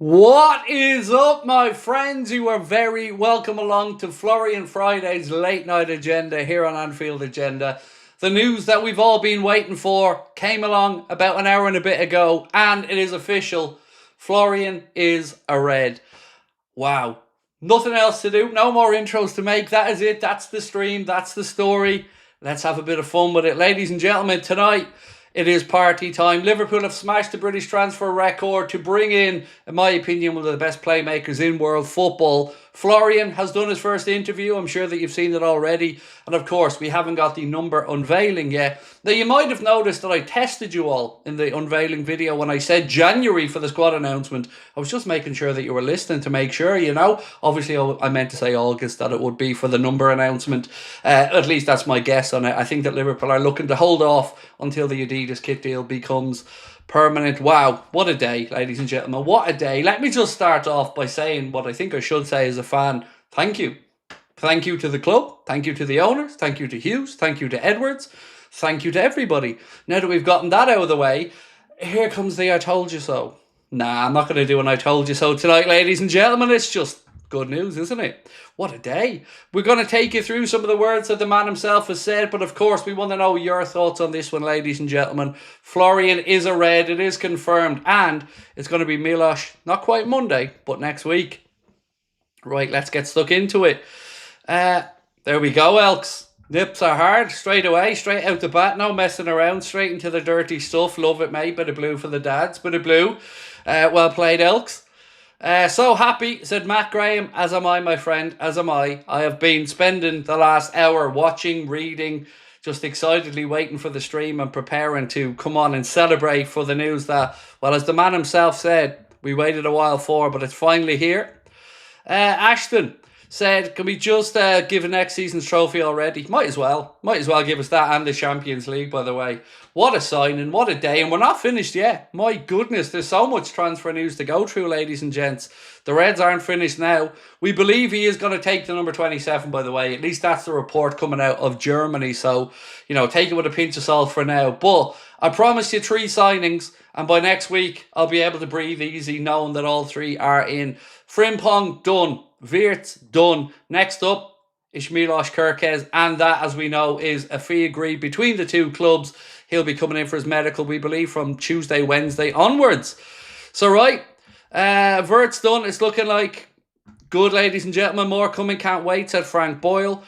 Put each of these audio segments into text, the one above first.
What is up, my friends? You are very welcome along to Florian Friday's late night agenda here on Anfield Agenda. The news that we've all been waiting for came along about an hour and a bit ago, and it is official. Florian is a Red. Wow. Nothing else to do. No more intros to make. That is it. That's the stream. That's the story. Let's have a bit of fun with it. Ladies and gentlemen, tonight it is party time. Liverpool have smashed the British transfer record to bring in my opinion, one of the best playmakers in world football. Florian has done his first interview. I'm sure that you've seen it already. And of course, we haven't got the number unveiling yet. Now, you might have noticed that I tested you all in the unveiling video when I said January for the squad announcement. I was just making sure that you were listening to make sure, you know. Obviously, I meant to say August that it would be for the number announcement. At least that's my guess on it. I think that Liverpool are looking to hold off until the Adidas kit deal becomes permanent. Wow, what a day, ladies and gentlemen. What a day. Let me just start off by saying what I think I should say as a fan. Thank you. Thank you to the club. Thank you to the owners. Thank you to Hughes. Thank you to Edwards. Thank you to everybody. Now that we've gotten that out of the way, here comes the I told you so. Nah, I'm not going to do an I told you so tonight, ladies and gentlemen. It's just good news, isn't it? What a day. We're going to take you through some of the words that the man himself has said, but of course we want to know your thoughts on this one, ladies and gentlemen. Florian is a Red. It is confirmed, and it's going to be Milos, not quite Monday, but next week. Right, let's get stuck into it. There we go, Elks. Nips are hard, straight away, straight out the bat, no messing around, straight into the dirty stuff. Love it, mate. Bit of blue for the dads, bit of blue. Well played, Elks. So happy, said Matt Graham, as am I, my friend, as am I. I have been spending the last hour watching, reading, just excitedly waiting for the stream and preparing to come on and celebrate for the news that, well, as the man himself said, we waited a while for, but it's finally here. Ashton said, can we just give a next season's trophy already? Might as well. Might as well give us that and the Champions League, by the way. What a signing, what a day. And we're not finished yet. My goodness, there's so much transfer news to go through, ladies and gents. The Reds aren't finished now. We believe he is going to take the number 27, by the way. At least that's the report coming out of Germany. So, you know, take it with a pinch of salt for now. But I promise you 3 signings. And by next week, I'll be able to breathe easy knowing that all 3 are in. Frimpong, done. Wirtz, done. Next up is Milos Kerkez, and that, as we know, is a fee agreed between the 2 clubs. He'll be coming in for his medical, we believe, from Tuesday, Wednesday onwards. So, right, Wirtz done. It's looking like good, ladies and gentlemen. More coming, can't wait, said Frank Boyle.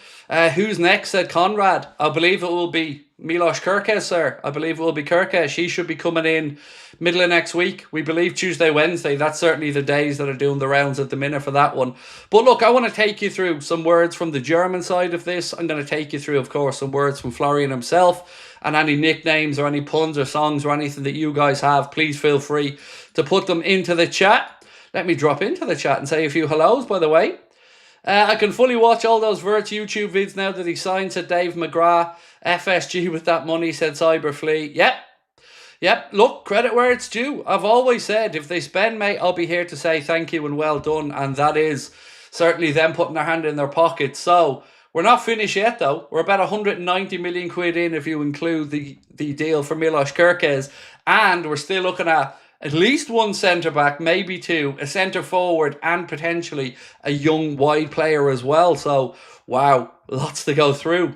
Who's next, said Conrad. I believe it will be Milos Kerkez, sir. I believe it will be Kerkez. He should be coming in middle of next week. We believe Tuesday, Wednesday. That's certainly the days that are doing the rounds at the minute for that one. But look, I want to take you through some words from the German side of this. I'm going to take you through, of course, some words from Florian himself, and any nicknames or any puns or songs or anything that you guys have, please feel free to put them into the chat. Let me drop into the chat and say a few hellos, by the way. I can fully watch all those Wirtz YouTube vids now that he signed, said Dave McGrath. FSG with that money, said Cyberflea. Yep, look, credit where it's due. I've always said, if they spend, mate, I'll be here to say thank you and well done. And that is certainly them putting their hand in their pocket. So, we're not finished yet, though. We're about 190 million quid in if you include the deal for Milos Kerkez. And we're still looking at least 1 centre-back, maybe 2, a centre-forward, and potentially a young wide player as well. So, wow, lots to go through.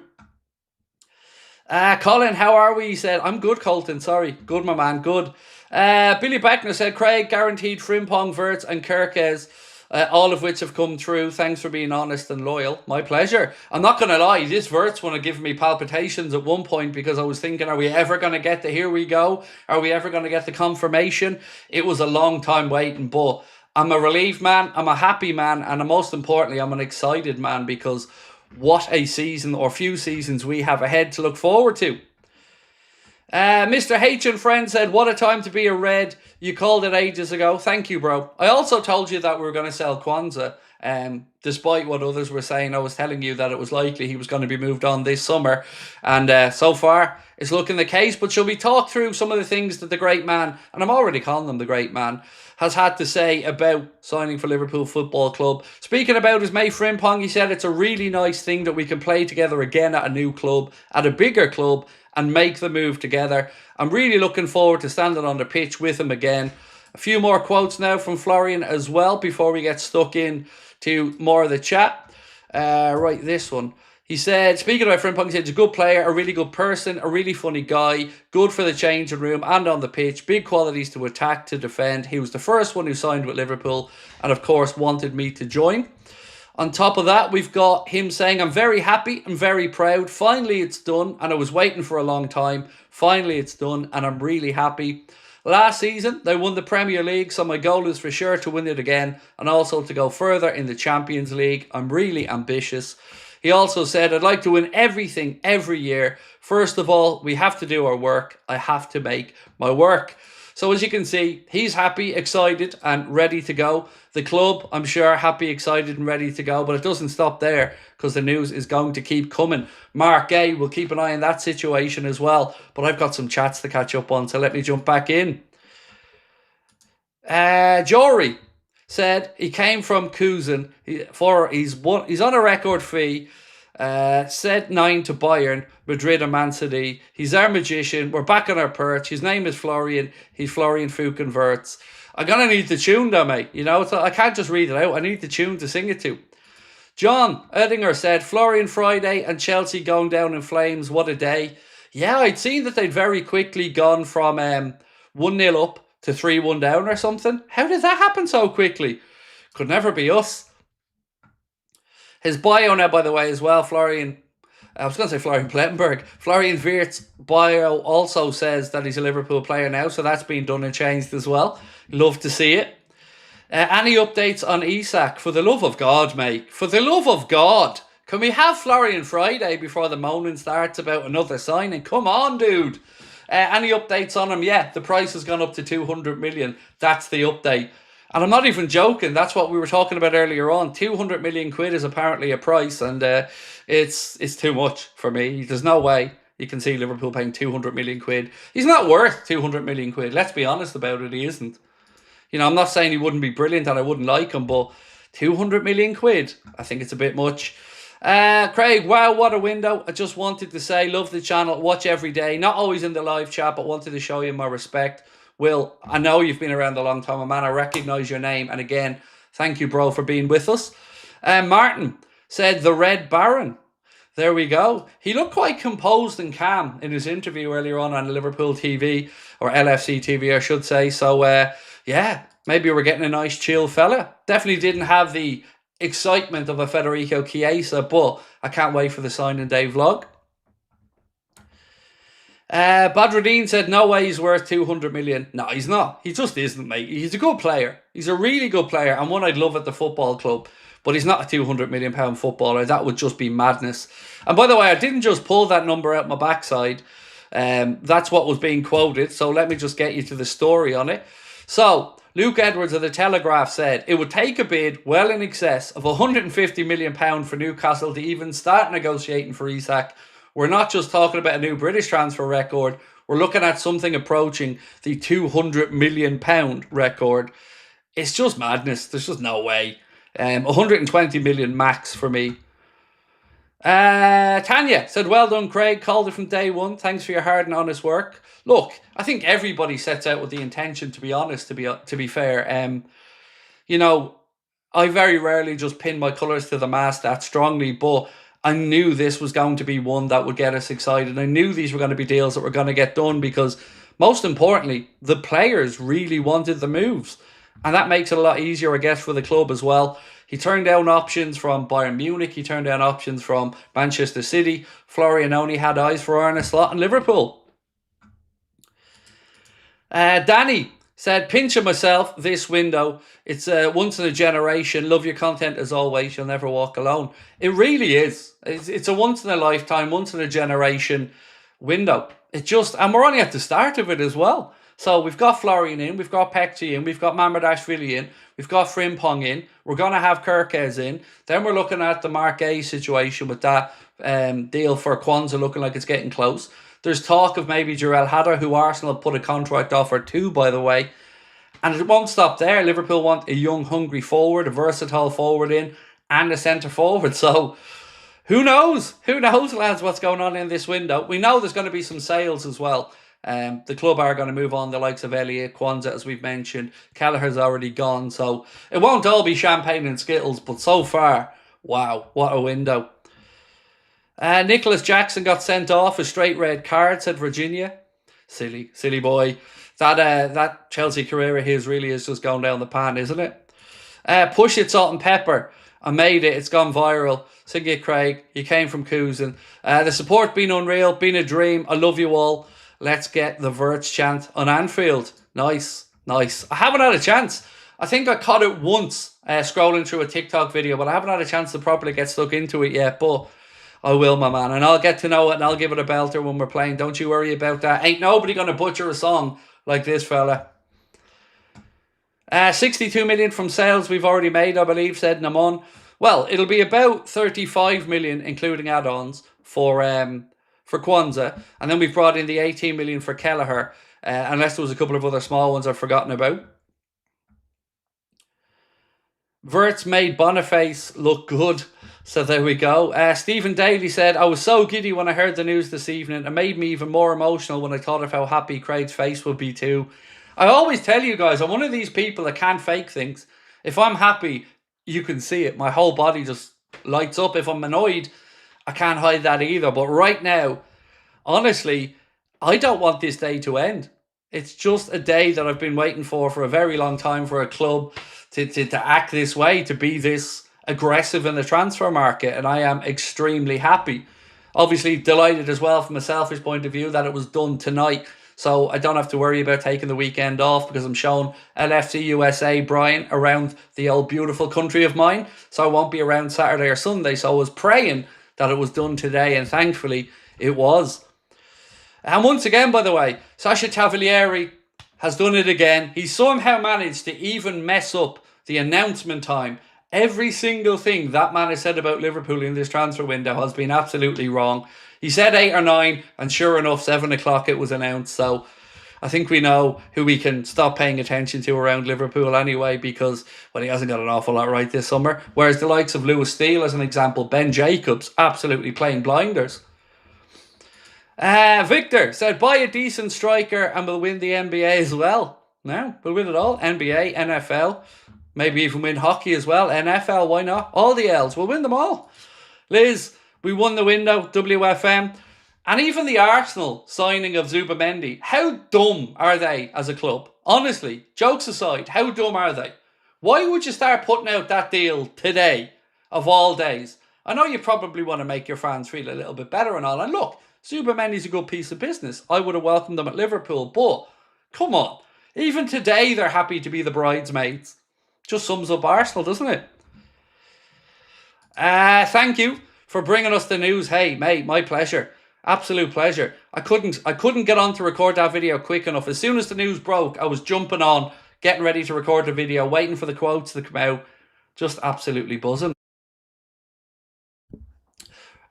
Colin, how are we? He said, I'm good, Colton. Sorry. Good, my man. Good. Billy Beckner said, Craig, guaranteed Frimpong, Wirtz and Kerkez, all of which have come true. Thanks for being honest and loyal. My pleasure. I'm not going to lie. This Wirtz one had given me palpitations at one point because I was thinking, are we ever going to get the here we go? Are we ever going to get the confirmation? It was a long time waiting, but I'm a relieved man. I'm a happy man. And most importantly, I'm an excited man because what a season or few seasons we have ahead to look forward to. Mr. H and friend said, what a time to be a Red. You called it ages ago. Thank you, bro. I also told you that we were going to sell Kwanzaa. Despite what others were saying, I was telling you that it was likely he was going to be moved on this summer. And so far, it's looking the case. But shall we talk through some of the things that the great man, and I'm already calling him the great man, has had to say about signing for Liverpool Football Club. Speaking about his mate Frimpong, he said it's a really nice thing that we can play together again at a new club, at a bigger club, and make the move together. I'm really looking forward to standing on the pitch with him again. A few more quotes now from Florian as well before we get stuck in to more of the chat. Right, this one. He said, speaking about Frimpong, he said, he's a good player, a really good person, a really funny guy, good for the changing room and on the pitch, big qualities to attack, to defend. He was the first one who signed with Liverpool and, of course, wanted me to join. On top of that, we've got him saying, I'm very happy, I'm very proud. Finally, it's done, and I was waiting for a long time. Finally, it's done, and I'm really happy. Last season, they won the Premier League, so my goal is for sure to win it again and also to go further in the Champions League. I'm really ambitious. He also said, I'd like to win everything every year. First of all, we have to do our work. I have to make my work. So as you can see, he's happy, excited and ready to go. The club, I'm sure, happy, excited and ready to go. But it doesn't stop there because the news is going to keep coming. Mark Gay will keep an eye on that situation as well. But I've got some chats to catch up on, so let me jump back in. Jory said he came from Kusen. He's on a record fee. Said 9 to Bayern, Madrid and Man City. He's our magician. We're back on our perch. His name is Florian. He's Florian Wirtz. I'm going to need the tune though, mate. You know, I can't just read it out. I need the tune to sing it to. John Oettinger said, Florian Friday and Chelsea going down in flames. What a day. Yeah, I'd seen that they'd very quickly gone from 1-0 up to 3-1 down or something. How did that happen so quickly? Could never be us. His bio now, by the way, as well, Florian Plettenberg. Florian Wirtz bio also says that he's a Liverpool player now, so that's been done and changed as well. Love to see it. Any updates on Isak? For the love of God, mate. For the love of God. Can we have Florian Friday before the moaning starts about another signing? Come on, dude. Any updates on him? Yeah, the price has gone up to 200 million. That's the update. And I'm not even joking. That's what we were talking about earlier on. 200 million quid is apparently a price, and it's too much for me. There's no way you can see Liverpool paying 200 million quid. He's not worth 200 million quid. Let's be honest about it. He isn't. You know, I'm not saying he wouldn't be brilliant and I wouldn't like him, but 200 million quid, I think it's a bit much. Craig, wow, what a window. I just wanted to say, love the channel, watch every day. Not always in the live chat, but wanted to show you my respect. Will, I know you've been around a long time, man. I recognise your name. And again, thank you, bro, for being with us. Martin said, the Red Baron. There we go. He looked quite composed and calm in his interview earlier on Liverpool TV, or LFC TV, I should say. So, yeah, maybe we're getting a nice chill fella. Definitely didn't have the excitement of a Federico Chiesa, but I can't wait for the signing day vlog. Badruddin said, no way he's worth 200 million. No, he's not. He just isn't, mate. He's a good player. He's a really good player and one I'd love at the football club. But he's not a 200 million pound footballer. That would just be madness. And by the way, I didn't just pull that number out my backside. That's what was being quoted. So let me just get you to the story on it. So Luke Edwards of the Telegraph said, it would take a bid well in excess of 150 million pound for Newcastle to even start negotiating for Isak. We're not just talking about a new British transfer record. We're looking at something approaching the 200 million pound record. It's just madness. There's just no way. 120 million max for me. Tanya said, well done, Craig. Called it from day one. Thanks for your hard and honest work. Look, I think everybody sets out with the intention, to be honest, to be fair. You know, I very rarely just pin my colours to the mast that strongly, but I knew this was going to be one that would get us excited. I knew these were going to be deals that were going to get done because, most importantly, the players really wanted the moves. And that makes it a lot easier, I guess, for the club as well. He turned down options from Bayern Munich. He turned down options from Manchester City. Florian only had eyes for Arne Slot and Liverpool. Danny said, pinching myself this window. It's once in a generation. Love your content as always. You'll never walk alone. It really is. It's a once in a lifetime, once in a generation window. And we're only at the start of it as well. So we've got Florian in, we've got Pekti in, we've got Mamardashvili in, we've got Frimpong in, we're going to have Kerkez in. Then we're looking at the Mark A situation with that deal for Kwanzaa looking like it's getting close. There's talk of maybe Jarell Hatter, who Arsenal put a contract offer to, by the way. And it won't stop there. Liverpool want a young, hungry forward, a versatile forward in, and a centre forward. So who knows? Who knows, lads, what's going on in this window? We know there's going to be some sales as well. The club are going to move on, the likes of Elliott, Kwanzaa, as we've mentioned. Kelleher's already gone, so it won't all be champagne and Skittles, but so far, wow, what a window. Nicholas Jackson got sent off, a straight red card, said Virginia. Silly boy. That Chelsea career of his really is just going down the pan, isn't it? Push it, salt and pepper. I made it. It's gone viral. Sing it, Craig. You came from Cousin. The support been unreal, been a dream. I love you all. Let's get the Wirtz chant on Anfield. Nice. I haven't had a chance. I think I caught it once scrolling through a TikTok video, but I haven't had a chance to properly get stuck into it yet. But I will, my man. And I'll get to know it and I'll give it a belter when we're playing. Don't you worry about that. Ain't nobody going to butcher a song like this fella. 62 million from sales we've already made, I believe, said Namon. Well, it'll be about 35 million, including add-ons, for Kwanzaa. And then we've brought in the 18 million for Kelleher, unless there was a couple of other small ones I've forgotten about. Wirtz made Boniface look good. So there we go. Stephen Daly said, I was so giddy when I heard the news this evening. It made me even more emotional when I thought of how happy Craig's face would be too. I always tell you guys, I'm one of these people that can't fake things. If I'm happy, you can see it. My whole body just lights up. If I'm annoyed, I can't hide that either. But right now, honestly, I don't want this day to end. It's just a day that I've been waiting for a very long time, for a club to act this way, to be this aggressive in the transfer market, and I am extremely happy. Obviously delighted as well from a selfish point of view that it was done tonight, so I don't have to worry about taking the weekend off because I'm showing LFC USA Brian around the old beautiful country of mine, so I won't be around Saturday or Sunday. So I was praying that it was done today, and thankfully it was. And once again, by the way, Sasha Tavolieri has done it again. He somehow managed to even mess up the announcement time. Every single thing that man has said about Liverpool in this transfer window has been absolutely wrong. He said 8 or 9, and sure enough, 7 o'clock it was announced. So I think we know who we can stop paying attention to around Liverpool anyway, because, well, he hasn't got an awful lot right this summer. Whereas the likes of Lewis Steele, as an example, Ben Jacobs, absolutely playing blinders. Victor said, buy a decent striker and we'll win the NBA as well. No, we'll win it all. NBA, NFL. Maybe even win hockey as well. NFL, why not? All the L's. We'll win them all. Liz, we won the window. WFM. And even the Arsenal signing of Zubamendi. How dumb are they as a club? Honestly, jokes aside, how dumb are they? Why would you start putting out that deal today, of all days? I know you probably want to make your fans feel a little bit better and all. And look, Zubamendi's a good piece of business. I would have welcomed them at Liverpool. But, come on. Even today, they're happy to be the bridesmaids. Just sums up Arsenal, doesn't it? Thank you for bringing us the news. Hey, mate, my pleasure. Absolute pleasure. I couldn't get on to record that video quick enough. As soon as the news broke, I was jumping on, getting ready to record the video, waiting for the quotes to come out. Just absolutely buzzing.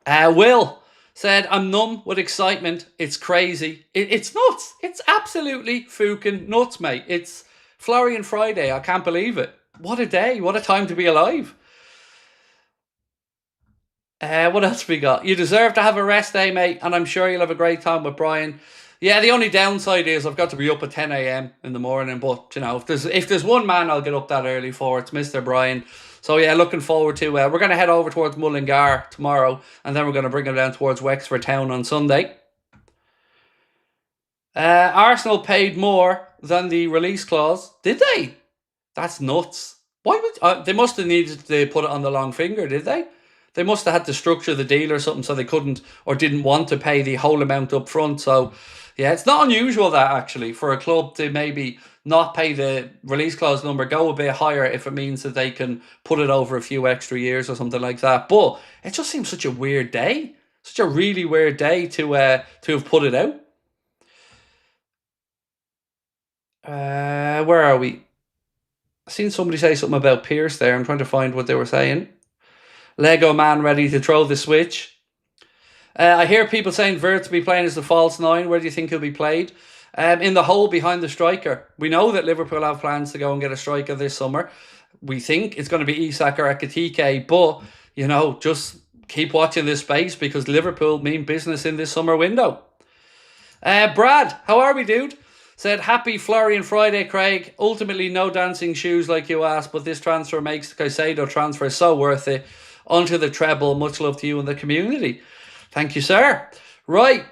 Will said, I'm numb with excitement. It's crazy. It's nuts. It's absolutely fucking nuts, mate. It's Florian Friday. I can't believe it. What a day. What a time to be alive. What else we got? You deserve to have a rest day, mate, and I'm sure you'll have a great time with Brian. Yeah, the only downside is I've got to be up at 10 a.m. in the morning, but, you know, if there's one man I'll get up that early for, it's Mr. Brian. So, yeah, looking forward to we're going to head over towards Mullingar tomorrow, and then we're going to bring him down towards Wexford Town on Sunday. Arsenal paid more than the release clause. Did they? That's nuts. Why would they must have needed to put it on the long finger, did they? They must have had to structure the deal or something so they couldn't or didn't want to pay the whole amount up front. So, yeah, it's not unusual that actually for a club to maybe not pay the release clause number, go a bit higher if it means that they can put it over a few extra years or something like that. But it just seems such a weird day. Such a really weird day to have put it out. Where are we? I seen somebody say something about Pierce there. I'm trying to find what they were saying. Lego man ready to throw the switch. I hear people saying Wirtz will be playing as the false 9. Where do you think he'll be played? In the hole behind the striker. We know that Liverpool have plans to go and get a striker this summer. We think it's going to be Isak or Ekitike, but, you know, just keep watching this space because Liverpool mean business in this summer window. Brad, how are we, dude? Said, happy Florian Friday, Craig. Ultimately, no dancing shoes like you asked, but this transfer makes the Caicedo transfer so worth it. Onto the treble. Much love to you and the community. Thank you, sir. Right.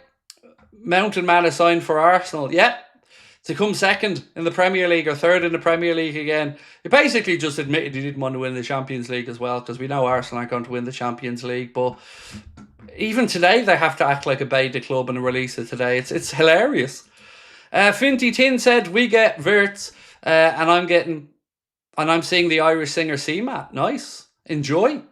Mountain Man assigned for Arsenal. Yeah. To come second in the Premier League or third in the Premier League again. He basically just admitted he didn't want to win the Champions League as well, because we know Arsenal aren't going to win the Champions League. But even today, they have to act like a beta club and release it today. It's hilarious. Finty Tin said, we get Wirtz, and I'm seeing the Irish singer CMAT. Nice. Enjoy.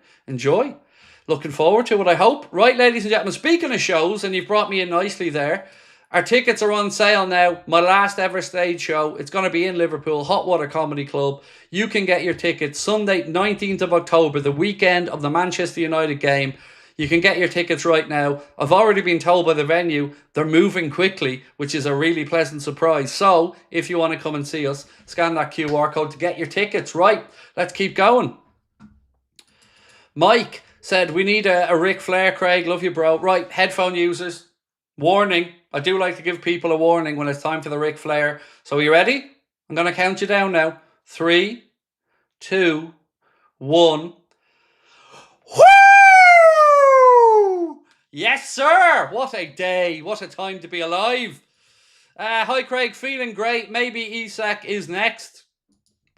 Looking forward to it, I hope. Right, ladies and gentlemen, speaking of shows, and you've brought me in nicely there, our tickets are on sale now. My last ever stage show. It's going to be in Liverpool, Hot Water Comedy Club. You can get your tickets Sunday, 19th of October, the weekend of the Manchester United game. You can get your tickets right now. I've already been told by the venue they're moving quickly, which is a really pleasant surprise. So, if you want to come and see us, scan that QR code to get your tickets. Right, let's keep going. Mike said, we need a Ric Flair, Craig. Love you, bro. Right, headphone users, warning. I do like to give people a warning when it's time for the Ric Flair. So, are you ready? I'm going to count you down now. 3, 2, 1. Woo! Yes, sir. What a day. What a time to be alive. Hi, Craig. Feeling great. Maybe Isak is next.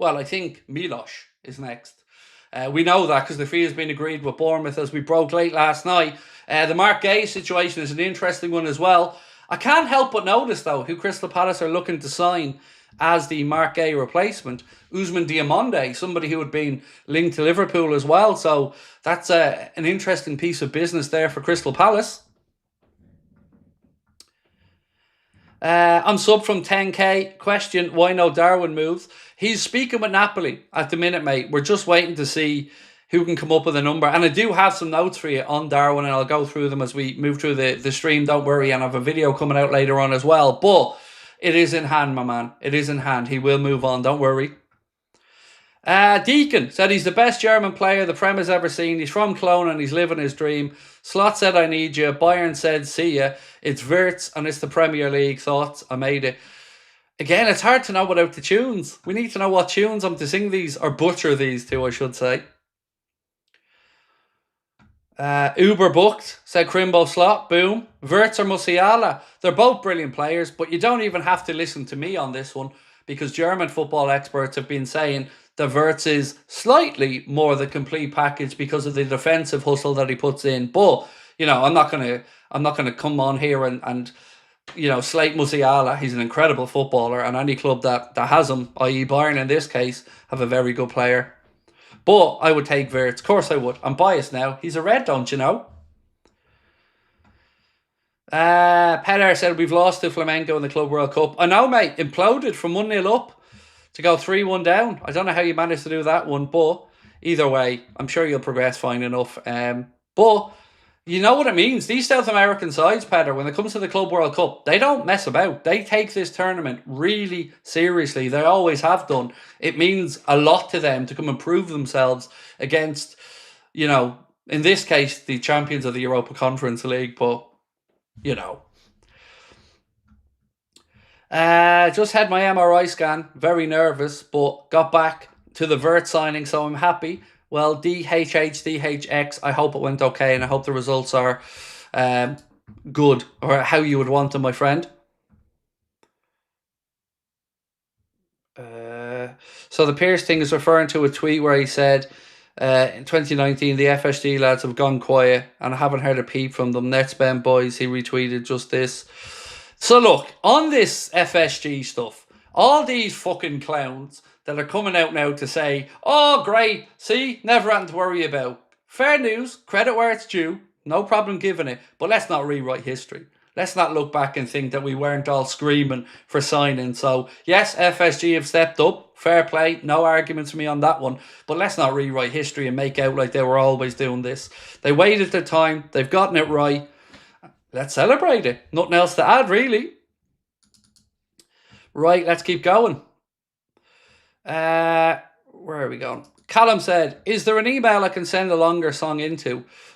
Well, I think Milos is next. We know that because the fee has been agreed with Bournemouth, as we broke late last night. The Mark Gay situation is an interesting one as well. I can't help but notice, though, who Crystal Palace are looking to sign as the Mark Gay replacement. Ousmane Diomande, somebody who had been linked to Liverpool as well. So that's an interesting piece of business there for Crystal Palace. I'm sub from 10k. Question, why no Darwin moves? He's speaking with Napoli at the minute, mate. We're just waiting to see who can come up with a number. And I do have some notes for you on Darwin, and I'll go through them as we move through the stream. Don't worry, and I have a video coming out later on as well. But it is in hand, my man. It is in hand. He will move on. Don't worry. Deacon said he's the best German player the Prem has ever seen. He's from Cologne and he's living his dream. Slot said, I need you. Bayern said, see ya. It's Wirtz and it's the Premier League. Thoughts? I made it. Again, it's hard to know without the tunes. We need to know what tunes I'm to sing these, or butcher these two, I should say. Uber booked, said Crimbo Slot. Boom. Wirtz or Musiala. They're both brilliant players, but you don't even have to listen to me on this one, because German football experts have been saying the Wirtz is slightly more the complete package because of the defensive hustle that he puts in. But, you know, I'm not gonna come on here and you know, slate Musiala. He's an incredible footballer, and any club that has him, i.e. Bayern in this case, have a very good player. But I would take Wirtz. Of course I would. I'm biased now. He's a red, don't you know? Peter said we've lost to Flamengo in the Club World Cup. I know, mate. Imploded from 1-0 up to go 3-1 down. I don't know how you managed to do that one, but either way, I'm sure you'll progress fine enough. But you know what it means. These South American sides, Peter, when it comes to the Club World Cup, they don't mess about. They take this tournament really seriously. They always have done. It means a lot to them to come and prove themselves against, you know, in this case, the champions of the Europa Conference League, but, you know. Just had my MRI scan. Very nervous, but got back to the Wirtz signing, so I'm happy. Well, DHX, I hope it went okay, and I hope the results are good, or how you would want them, my friend. So the Pierce thing is referring to a tweet where he said, in 2019, the FSG lads have gone quiet, and I haven't heard a peep from them. Netspend boys, he retweeted just this. So look, on this FSG stuff, all these fucking clowns that are coming out now to say, oh, great, see, never had to worry about. Fair news, credit where it's due, no problem giving it, but let's not rewrite history. Let's not look back and think that we weren't all screaming for signing. So, yes, FSG have stepped up, fair play, no arguments for me on that one, but let's not rewrite history and make out like they were always doing this. They waited their time, they've gotten it right, let's celebrate it. Nothing else to add, really. Right, let's keep going. Where are we going? Callum said, is there an email I can send a longer song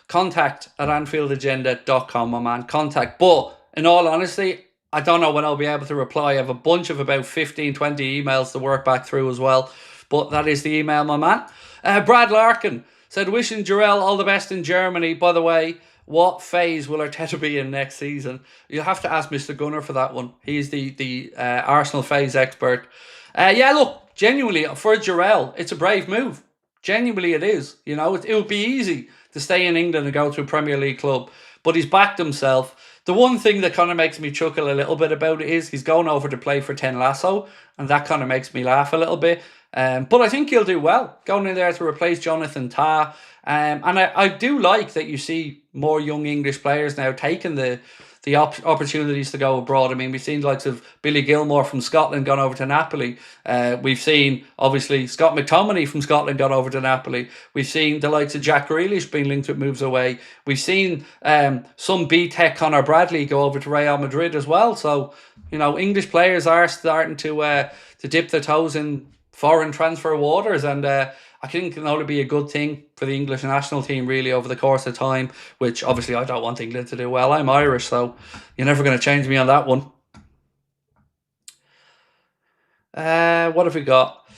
contact@AnfieldAgenda.com, my man. Contact. But in all honesty, I don't know when I'll be able to reply. I have a bunch of about 15, 20 emails to work back through as well. But that is the email, my man. Brad Larkin said, wishing Jarell all the best in Germany. By the way, what phase will Arteta be in next season? You'll have to ask Mr. Gunner for that one. He's the Arsenal phase expert. Yeah, look, genuinely, for Jarell, it's a brave move. Genuinely it is. You know, it would be easy to stay in England and go to a Premier League club. But he's backed himself. The one thing that kind of makes me chuckle a little bit about it is he's going over to play for Ten Lasso, and that kind of makes me laugh a little bit. But I think he'll do well going in there to replace Jonathan Tah. And I do like that you see more young English players now taking the opportunities to go abroad. I mean, we've seen the likes of Billy Gilmore from Scotland gone over to Napoli. We've seen, obviously, Scott McTominay from Scotland gone over to Napoli. We've seen the likes of Jack Grealish being linked with moves away. We've seen some B-Tech Conor Bradley go over to Real Madrid as well. So, you know, English players are starting to dip their toes in foreign transfer waters, and I think it can only be a good thing for the English national team, really, over the course of time, which obviously I don't want England to do well. I'm Irish, so you're never going to change me on that one. What have we got?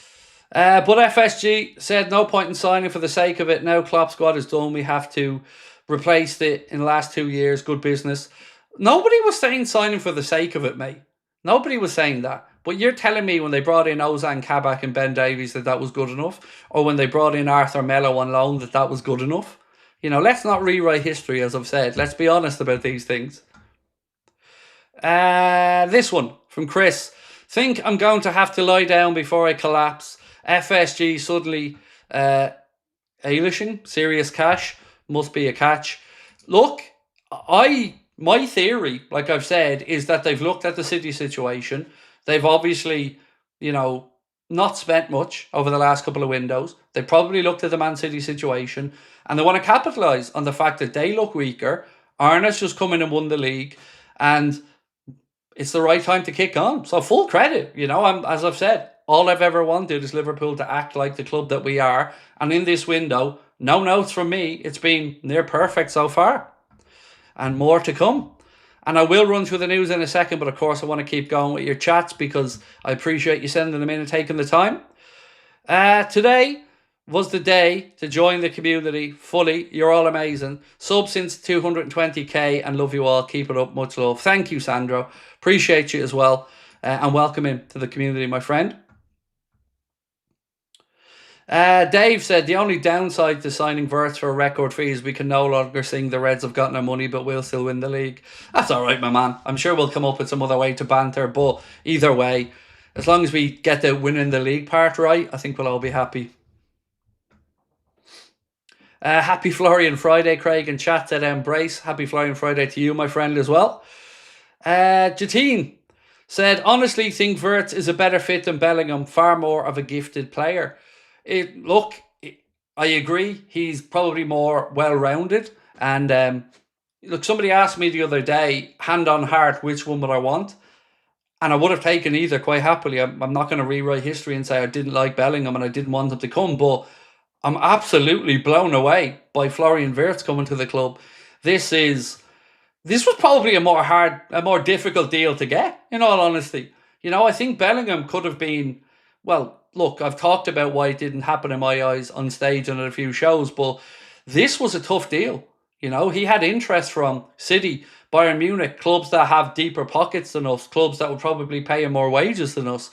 But FSG said, no point in signing for the sake of it. Now Klopp squad is done. We have to replace it in the last 2 years. Good business. Nobody was saying signing for the sake of it, mate. Nobody was saying that. But you're telling me when they brought in Ozan Kabak and Ben Davies that was good enough? Or when they brought in Arthur Mello on loan that was good enough? You know, let's not rewrite history, as I've said. Let's be honest about these things. This one from Chris. Think I'm going to have to lie down before I collapse. FSG suddenly ailishing. Serious cash. Must be a catch. Look, my theory, like I've said, is that they've looked at the City situation. They've obviously, you know, not spent much over the last couple of windows. They probably looked at the Man City situation and they want to capitalise on the fact that they look weaker. Arna's just come in and won the league and it's the right time to kick on. So full credit, you know, as I've said, all I've ever wanted is Liverpool to act like the club that we are. And in this window, no notes from me. It's been near perfect so far and more to come. And I will run through the news in a second, but of course I want to keep going with your chats because I appreciate you sending them in and taking the time. Today was the day to join the community fully. You're all amazing. Sub since 220k and love you all. Keep it up. Much love. Thank you, Sandro. Appreciate you as well. And welcome in to the community, my friend. Dave said, the only downside to signing Wirtz for a record fee is we can no longer sing the Reds have gotten our money, but we'll still win the league. That's all right, my man. I'm sure we'll come up with some other way to banter, but either way, as long as we get the winning the league part right, I think we'll all be happy. Happy Florian Friday, Craig, and chat said embrace. Happy Florian Friday to you, my friend, as well. Jatine said, honestly think Wirtz is a better fit than Bellingham, far more of a gifted player. I agree. He's probably more well-rounded. And look, somebody asked me the other day, hand on heart, which one would I want? And I would have taken either quite happily. I'm not going to rewrite history and say I didn't like Bellingham and I didn't want him to come. But I'm absolutely blown away by Florian Wirtz coming to the club. This was probably a more difficult deal to get, in all honesty. You know, I think Bellingham could have been, well, look, I've talked about why it didn't happen in my eyes on stage and at a few shows, but this was a tough deal. You know, he had interest from City, Bayern Munich, clubs that have deeper pockets than us, clubs that would probably pay him more wages than us.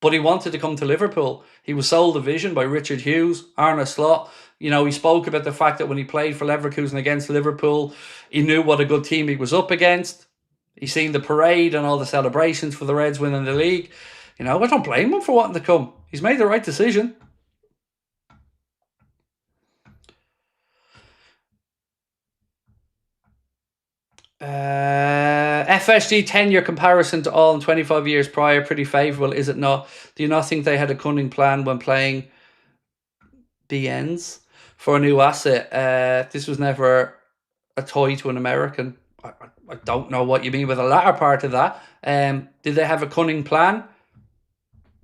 But he wanted to come to Liverpool. He was sold a vision by Richard Hughes, Arne Slot. You know, he spoke about the fact that when he played for Leverkusen against Liverpool, he knew what a good team he was up against. He's seen the parade and all the celebrations for the Reds winning the league. You know, I don't blame him for wanting to come. He's made the right decision. FSG 10-year comparison to all in 25 years prior, pretty favourable, is it not? Do you not think they had a cunning plan when playing BNs for a new asset? This was never a toy to an American. I don't know what you mean with the latter part of that. Did they have a cunning plan?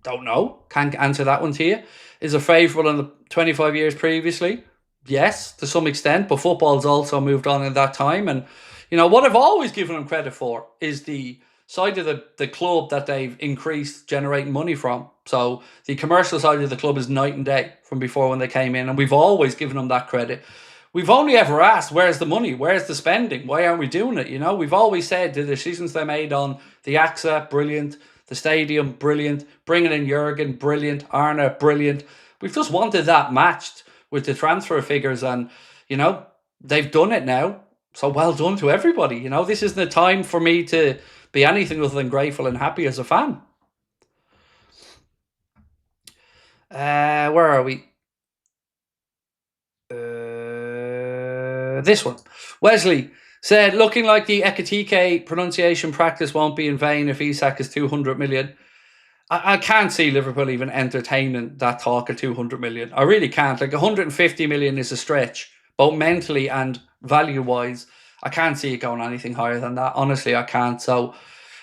Don't know. Can't answer that one to you. Is it favourable in the 25 years previously? Yes, to some extent, but football's also moved on in that time. And, you know, what I've always given him credit for is the side of the club that they've increased generating money from. So the commercial side of the club is night and day from before when they came in, and we've always given them that credit. We've only ever asked, where's the money? Where's the spending? Why aren't we doing it? You know, we've always said the decisions they made on the AXA, brilliant. The stadium, brilliant. Bringing in Jurgen, brilliant. Arne, brilliant. We've just wanted that matched with the transfer figures, and, you know, they've done it now. So well done to everybody. You know, this isn't a time for me to be anything other than grateful and happy as a fan. Where are we? This one. Wesley said, looking like the Ekatike pronunciation practice won't be in vain if Isak is 200 million. I can't see Liverpool even entertaining that talk of 200 million. I really can't. Like 150 million is a stretch, both mentally and value-wise. I can't see it going anything higher than that. Honestly, I can't. So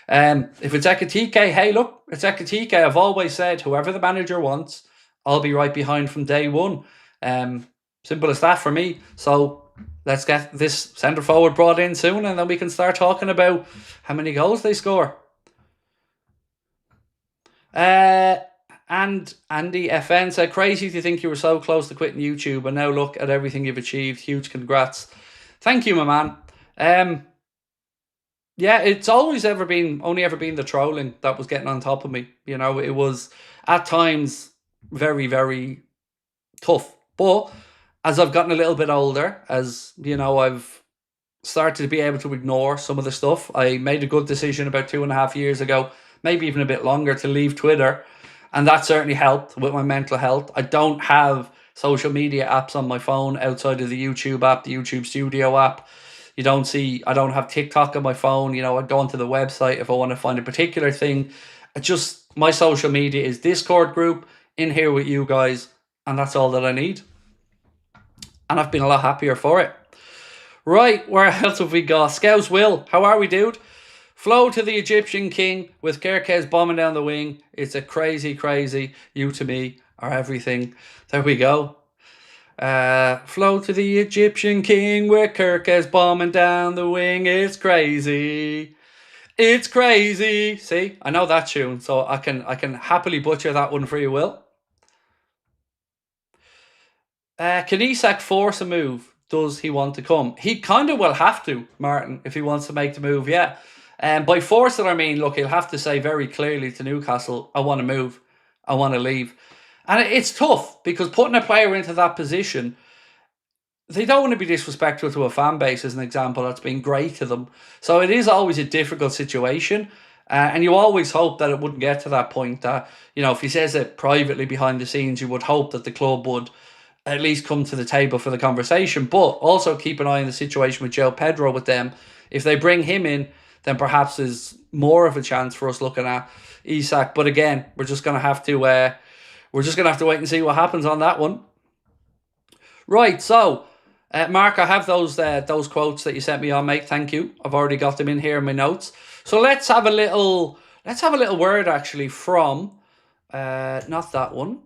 if it's Ekatike, hey, look, it's Ekatike. I've always said, whoever the manager wants, I'll be right behind from day one. Simple as that for me. So let's get this centre forward brought in soon, and then we can start talking about how many goals they score. And Andy FN said, crazy to think you were so close to quitting YouTube, and now look at everything you've achieved. Huge congrats. Thank you, my man. Yeah, it's always only ever been the trolling that was getting on top of me. You know, it was at times very, very tough. But as I've gotten a little bit older, as you know, I've started to be able to ignore some of the stuff. I made a good decision about 2.5 years ago, maybe even a bit longer, to leave Twitter. And that certainly helped with my mental health. I don't have social media apps on my phone outside of the YouTube app, the YouTube Studio app. I don't have TikTok on my phone. You know, I go onto the website if I want to find a particular thing. My social media is Discord group in here with you guys, and that's all that I need. And I've been a lot happier for it. Right, where else have we got? Scouse Will, how are we, dude? Flow to the Egyptian king with Kerkez bombing down the wing. It's a crazy, crazy. You to me are everything. There we go. Flow to the Egyptian king with Kerkez bombing down the wing. It's crazy. It's crazy. See, I know that tune, so I can happily butcher that one for you, Will. Can Isak force a move? Does he want to come? He kind of will have to, Martin, if he wants to make the move, yeah. By force it, I mean, look, he'll have to say very clearly to Newcastle, I want to move. I want to leave. And it's tough, because putting a player into that position, they don't want to be disrespectful to a fan base, as an example, that's been great to them. So it is always a difficult situation. And you always hope that it wouldn't get to that point that, you know, if he says it privately behind the scenes, you would hope that the club would at least come to the table for the conversation. But also keep an eye on the situation with Joe Pedro with them. If they bring him in, then perhaps there's more of a chance for us looking at Isak. But again, we're just gonna have to wait and see what happens on that one. Right, so Mark, I have those quotes that you sent me on, mate. Thank you. I've already got them in here in my notes. So let's have a little word actually from not that one.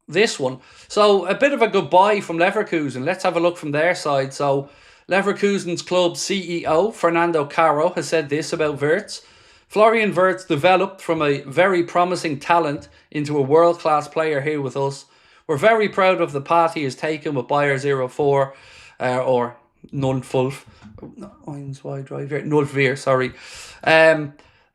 This one. So a bit of a goodbye from Leverkusen. Let's have a look from their side. So Leverkusen's club CEO, Fernando Caro, has said this about Wirtz. Florian Wirtz developed from a very promising talent into a world-class player here with us. We're very proud of the path he has taken with Bayer 04, or Nulfulf. Nulfveer, sorry.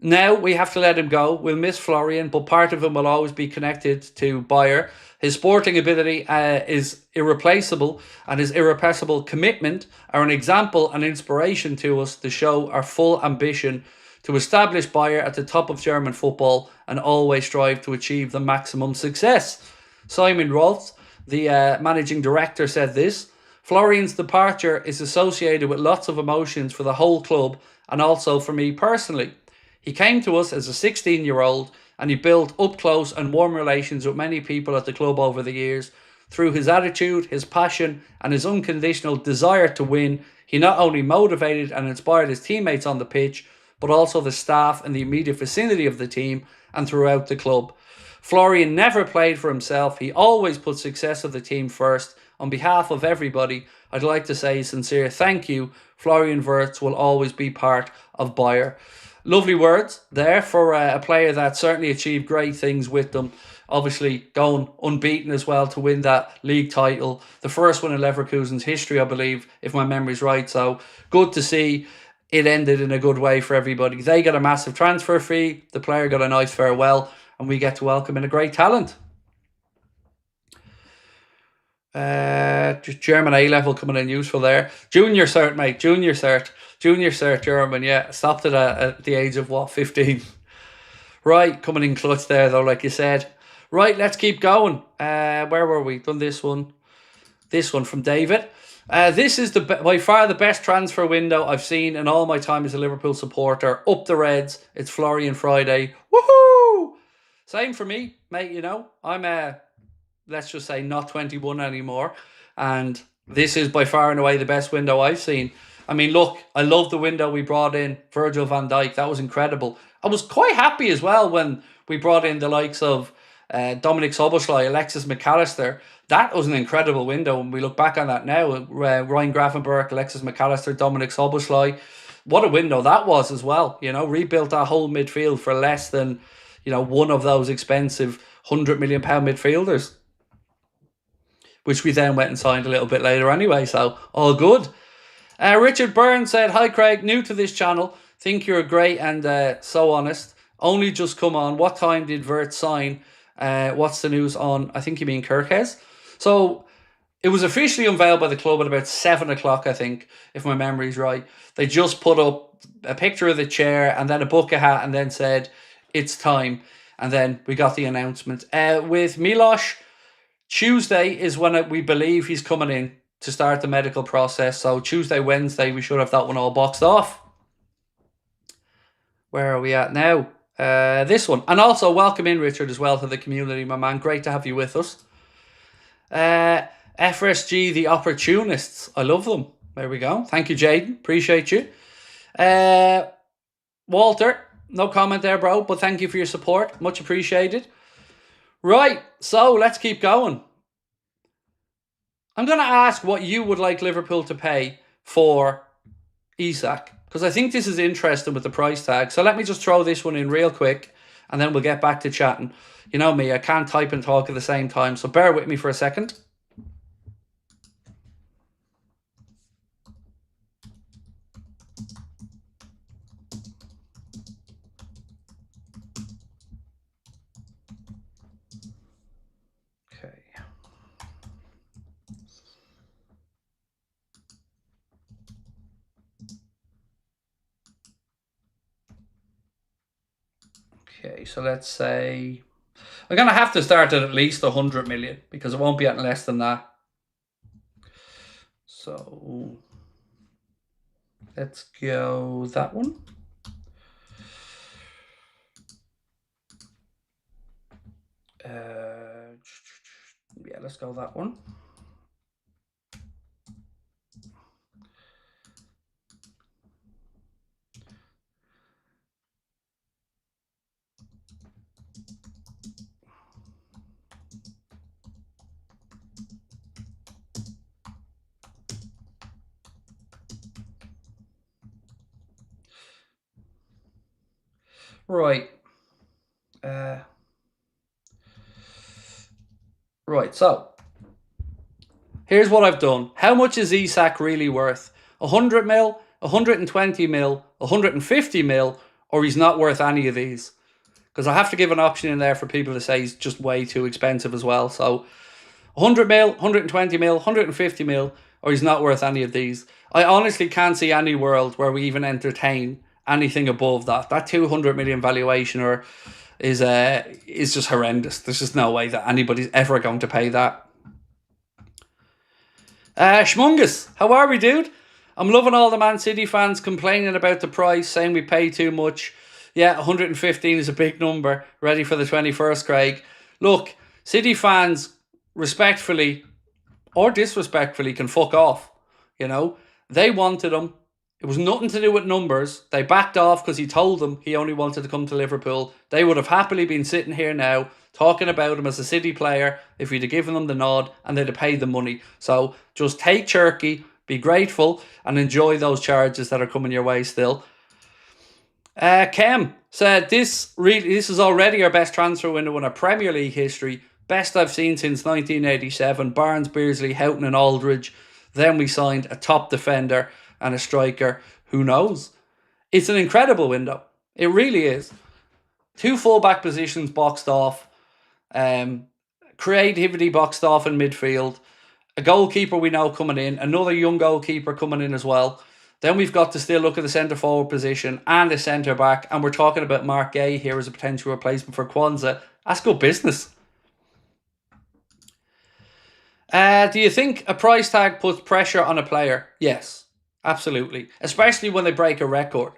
Now we have to let him go. We'll miss Florian, but part of him will always be connected to Bayer. His sporting ability is irreplaceable, and his irrepressible commitment are an example and inspiration to us to show our full ambition to establish Bayer at the top of German football and always strive to achieve the maximum success. Simon Rolfs, the managing director, said this: Florian's departure is associated with lots of emotions for the whole club and also for me personally. He came to us as a 16-year-old and he built up close and warm relations with many people at the club over the years. Through his attitude, his passion and his unconditional desire to win, he not only motivated and inspired his teammates on the pitch, but also the staff and the immediate vicinity of the team and throughout the club. Florian never played for himself. He always put success of the team first. On behalf of everybody, I'd like to say a sincere thank you. Florian Wirtz will always be part of Bayer. lovely words there for a player that certainly achieved great things with them. Obviously, going unbeaten as well to win that league title. The first one in Leverkusen's history, I believe, if my memory's right. So good to see it ended in a good way for everybody. They got a massive transfer fee. The player got a nice farewell. And we get to welcome in a great talent. Just German A level coming in useful there. Junior cert, mate. Junior cert German. Yeah, stopped it at the age of what, 15. Right, coming in clutch there though, like you said. Right, let's keep going. Where were we? Done this one. This one from David. This is by far the best transfer window I've seen in all my time as a Liverpool supporter. Up the Reds. It's Florian Friday. Woohoo! Same for me, mate. You know, I'm let's just say not 21 anymore, and this is by far and away the best window I've seen. I mean, look, I love the window we brought in Virgil van Dijk. That was incredible. I was quite happy as well when we brought in the likes of Dominic Szoboszlai, Alexis McAllister. That was an incredible window when we look back on that now. Ryan Gravenberch, Alexis McAllister, Dominic Szoboszlai. What a window that was as well. You know, rebuilt that whole midfield for less than, you know, one of those expensive £100 million midfielders, which we then went and signed a little bit later anyway. So all good. Richard Burns said, "Hi Craig, new to this channel. Think you're great and so honest. Only just come on. What time did Wirtz sign? What's the news on," I think you mean Kerkez. So it was officially unveiled by the club at about 7 o'clock, I think, if my memory's right. They just put up a picture of the chair and then a bucket hat and then said, it's time. And then we got the announcement. With Milos, Tuesday is when we believe he's coming in to start the medical process. So Tuesday, Wednesday, we should have that one all boxed off. Where are we at now? This one. And also welcome in, Richard, as well to the community, my man. Great to have you with us. FSG, the opportunists. I love them. There we go. Thank you, Jaden. Appreciate you. Walter, no comment there, bro, but thank you for your support. Much appreciated. Right, so let's keep going. I'm going to ask what you would like Liverpool to pay for Isak, because I think this is interesting with the price tag. So let me just throw this one in real quick, and then we'll get back to chatting. You know me, I can't type and talk at the same time, so bear with me for a second. Okay, so let's say I'm going to have to start at least 100 million because it won't be at less than that. So let's go that one. Yeah, let's go that one. Right. Right, so here's what I've done. How much is Isak really worth? 100 mil, 120 mil, 150 mil, or he's not worth any of these? Because I have to give an option in there for people to say he's just way too expensive as well. So 100 mil, 120 mil, 150 mil, or he's not worth any of these. I honestly can't see any world where we even entertain anything above that. That 200 million valuation is just horrendous. There's just no way that anybody's ever going to pay that. Schmungus, how are we, dude? I'm loving all the Man City fans complaining about the price, saying we pay too much. Yeah, 115 is a big number. Ready for the 21st, Craig. Look, City fans, respectfully or disrespectfully, can fuck off. You know, they wanted him. It was nothing to do with numbers. They backed off because he told them he only wanted to come to Liverpool. They would have happily been sitting here now talking about him as a City player if we'd have given them the nod and they'd have paid the money. So just take Turkey, be grateful, and enjoy those charges that are coming your way still. Kem said this is already our best transfer window in our Premier League history. Best I've seen since 1987. Barnes, Beardsley, Houghton and Aldridge. Then we signed a top defender and a striker. Who knows? It's an incredible window. It really is. 2 full-back positions boxed off. Creativity boxed off in midfield. A goalkeeper we know coming in. Another young goalkeeper coming in as well. Then we've got to still look at the centre-forward position and the centre-back. And we're talking about Mark Gay here as a potential replacement for Kwanzaa. That's good business. Do you think a price tag puts pressure on a player? Yes, absolutely. Especially when they break a record.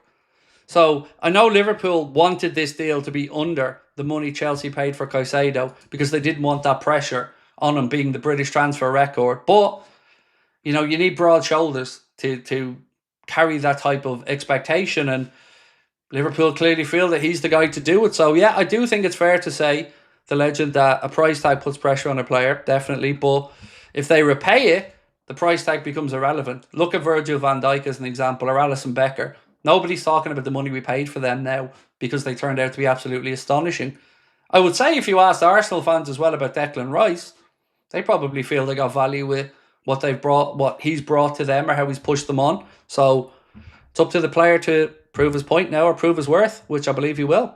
So I know Liverpool wanted this deal to be under the money Chelsea paid for Caicedo because they didn't want that pressure on him being the British transfer record. But, you know, you need broad shoulders to carry that type of expectation. And Liverpool clearly feel that he's the guy to do it. So, yeah, I do think it's fair to say, the legend, that a price tag puts pressure on a player, definitely. But if they repay it, the price tag becomes irrelevant. Look at Virgil van Dijk as an example, or Alisson Becker. Nobody's talking about the money we paid for them now because they turned out to be absolutely astonishing. I would say if you asked Arsenal fans as well about Declan Rice, they probably feel they got value with what they've brought, what he's brought to them or how he's pushed them on. So it's up to the player to prove his point now or prove his worth, which I believe he will.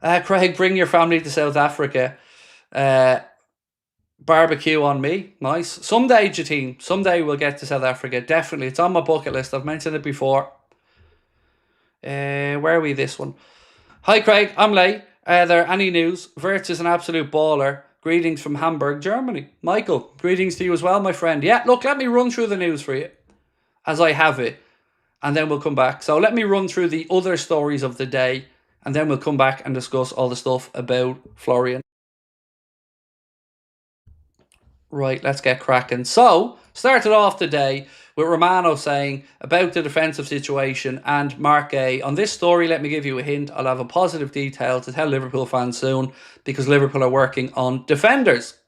Craig, bring your family to South Africa. Barbecue on me. Nice. Someday, Jatine. Someday we'll get to South Africa. Definitely. It's on my bucket list. I've mentioned it before. Where are we this one? Hi, Craig. I'm late. Are there any news? Wirtz is an absolute baller. Greetings from Hamburg, Germany. Michael, greetings to you as well, my friend. Yeah, look, let me run through the news for you as I have it. And then we'll come back. So let me run through the other stories of the day. And then we'll come back and discuss all the stuff about Florian. Right, let's get cracking. So, started off today with Romano saying about the defensive situation and Mark Gay. On this story, let me give you a hint. I'll have a positive detail to tell Liverpool fans soon because Liverpool are working on defenders.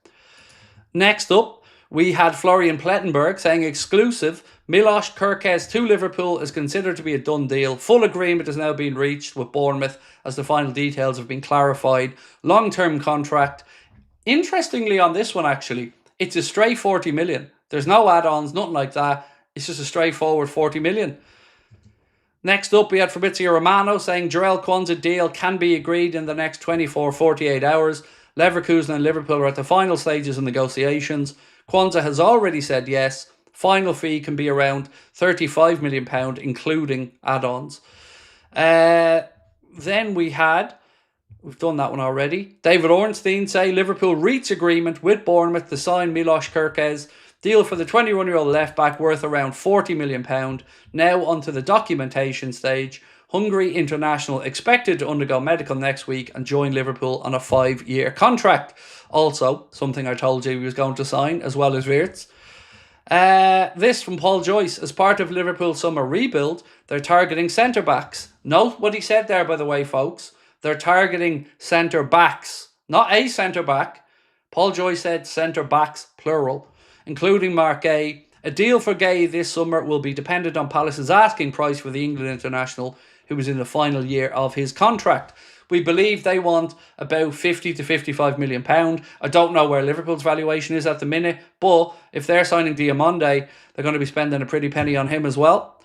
Next up, we had Florian Plettenberg saying exclusive. Milos Kerkez to Liverpool is considered to be a done deal. Full agreement has now been reached with Bournemouth as the final details have been clarified. Long-term contract. Interestingly on this one actually, it's a straight 40 million. There's no add-ons, nothing like that. It's just a straightforward 40 million. Next up, we had Fabrizio Romano saying Jarell Kwanzaa deal can be agreed in the next 24-48 hours. Leverkusen and Liverpool are at the final stages of negotiations. Kwanzaa has already said yes. Final fee can be around £35 million, including add-ons. Then we've done that one already. David Ornstein say Liverpool reach agreement with Bournemouth to sign Milos Kerkez. Deal for the 21-year-old left-back worth around £40 million. Now onto the documentation stage. Hungary international expected to undergo medical next week and join Liverpool on a 5-year contract. Also, something I told you he was going to sign, as well as Wirtz. This from Paul Joyce. As part of Liverpool's summer rebuild, they're targeting centre-backs. Note what he said there, by the way, folks. They're targeting centre-backs, not a centre-back. Paul Joyce said centre-backs, plural, including Mark Gay. A deal for Gay this summer will be dependent on Palace's asking price for the England international, who was in the final year of his contract. We believe they want about £50 to £55 million. I don't know where Liverpool's valuation is at the minute, but if they're signing Diamonde, they're going to be spending a pretty penny on him as well.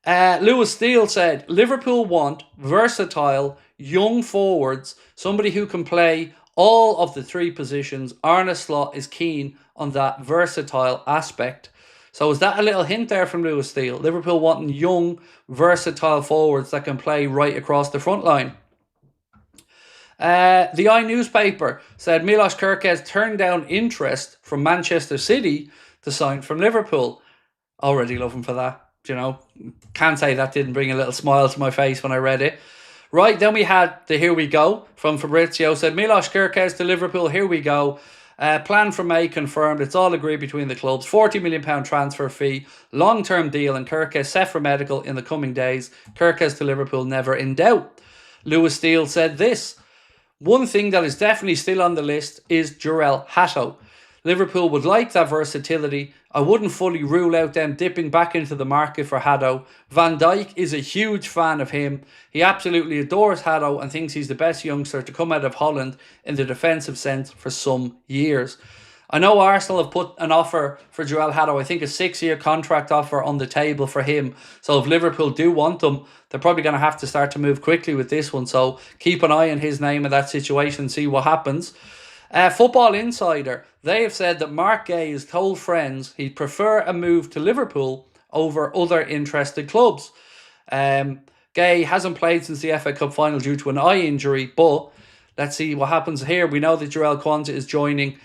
Lewis Steele said, Liverpool want versatile, young forwards, somebody who can play all of the 3 positions. Arne Slot is keen on that versatile aspect. So is that a little hint there from Lewis Steele? Liverpool wanting young, versatile forwards that can play right across the front line. The I newspaper said Milos Kerkez turned down interest from Manchester City to sign from Liverpool. Already love him for that. You know, can't say that didn't bring a little smile to my face when I read it. Right, then we had the Here We Go from Fabrizio. Said Milos Kerkez to Liverpool, here we go. Plan for May confirmed. It's all agreed between the clubs. £40 million transfer fee. Long-term deal and Kerkez set for medical in the coming days. Kerkez to Liverpool never in doubt. Lewis Steele said this. One thing that is definitely still on the list is Jarell Hatto. Liverpool would like that versatility. I wouldn't fully rule out them dipping back into the market for Haddo. Van Dijk is a huge fan of him. He absolutely adores Haddo and thinks he's the best youngster to come out of Holland in the defensive sense for some years. I know Arsenal have put an offer for Joel Haddo, I think a 6-year contract offer on the table for him. So if Liverpool do want them, they're probably going to have to start to move quickly with this one. So keep an eye on his name in that situation and see what happens. Football Insider, they have said that Mark Gay has told friends he'd prefer a move to Liverpool over other interested clubs. Gay hasn't played since the FA Cup final due to an eye injury, but let's see what happens here. We know that Jarell Quansah is joining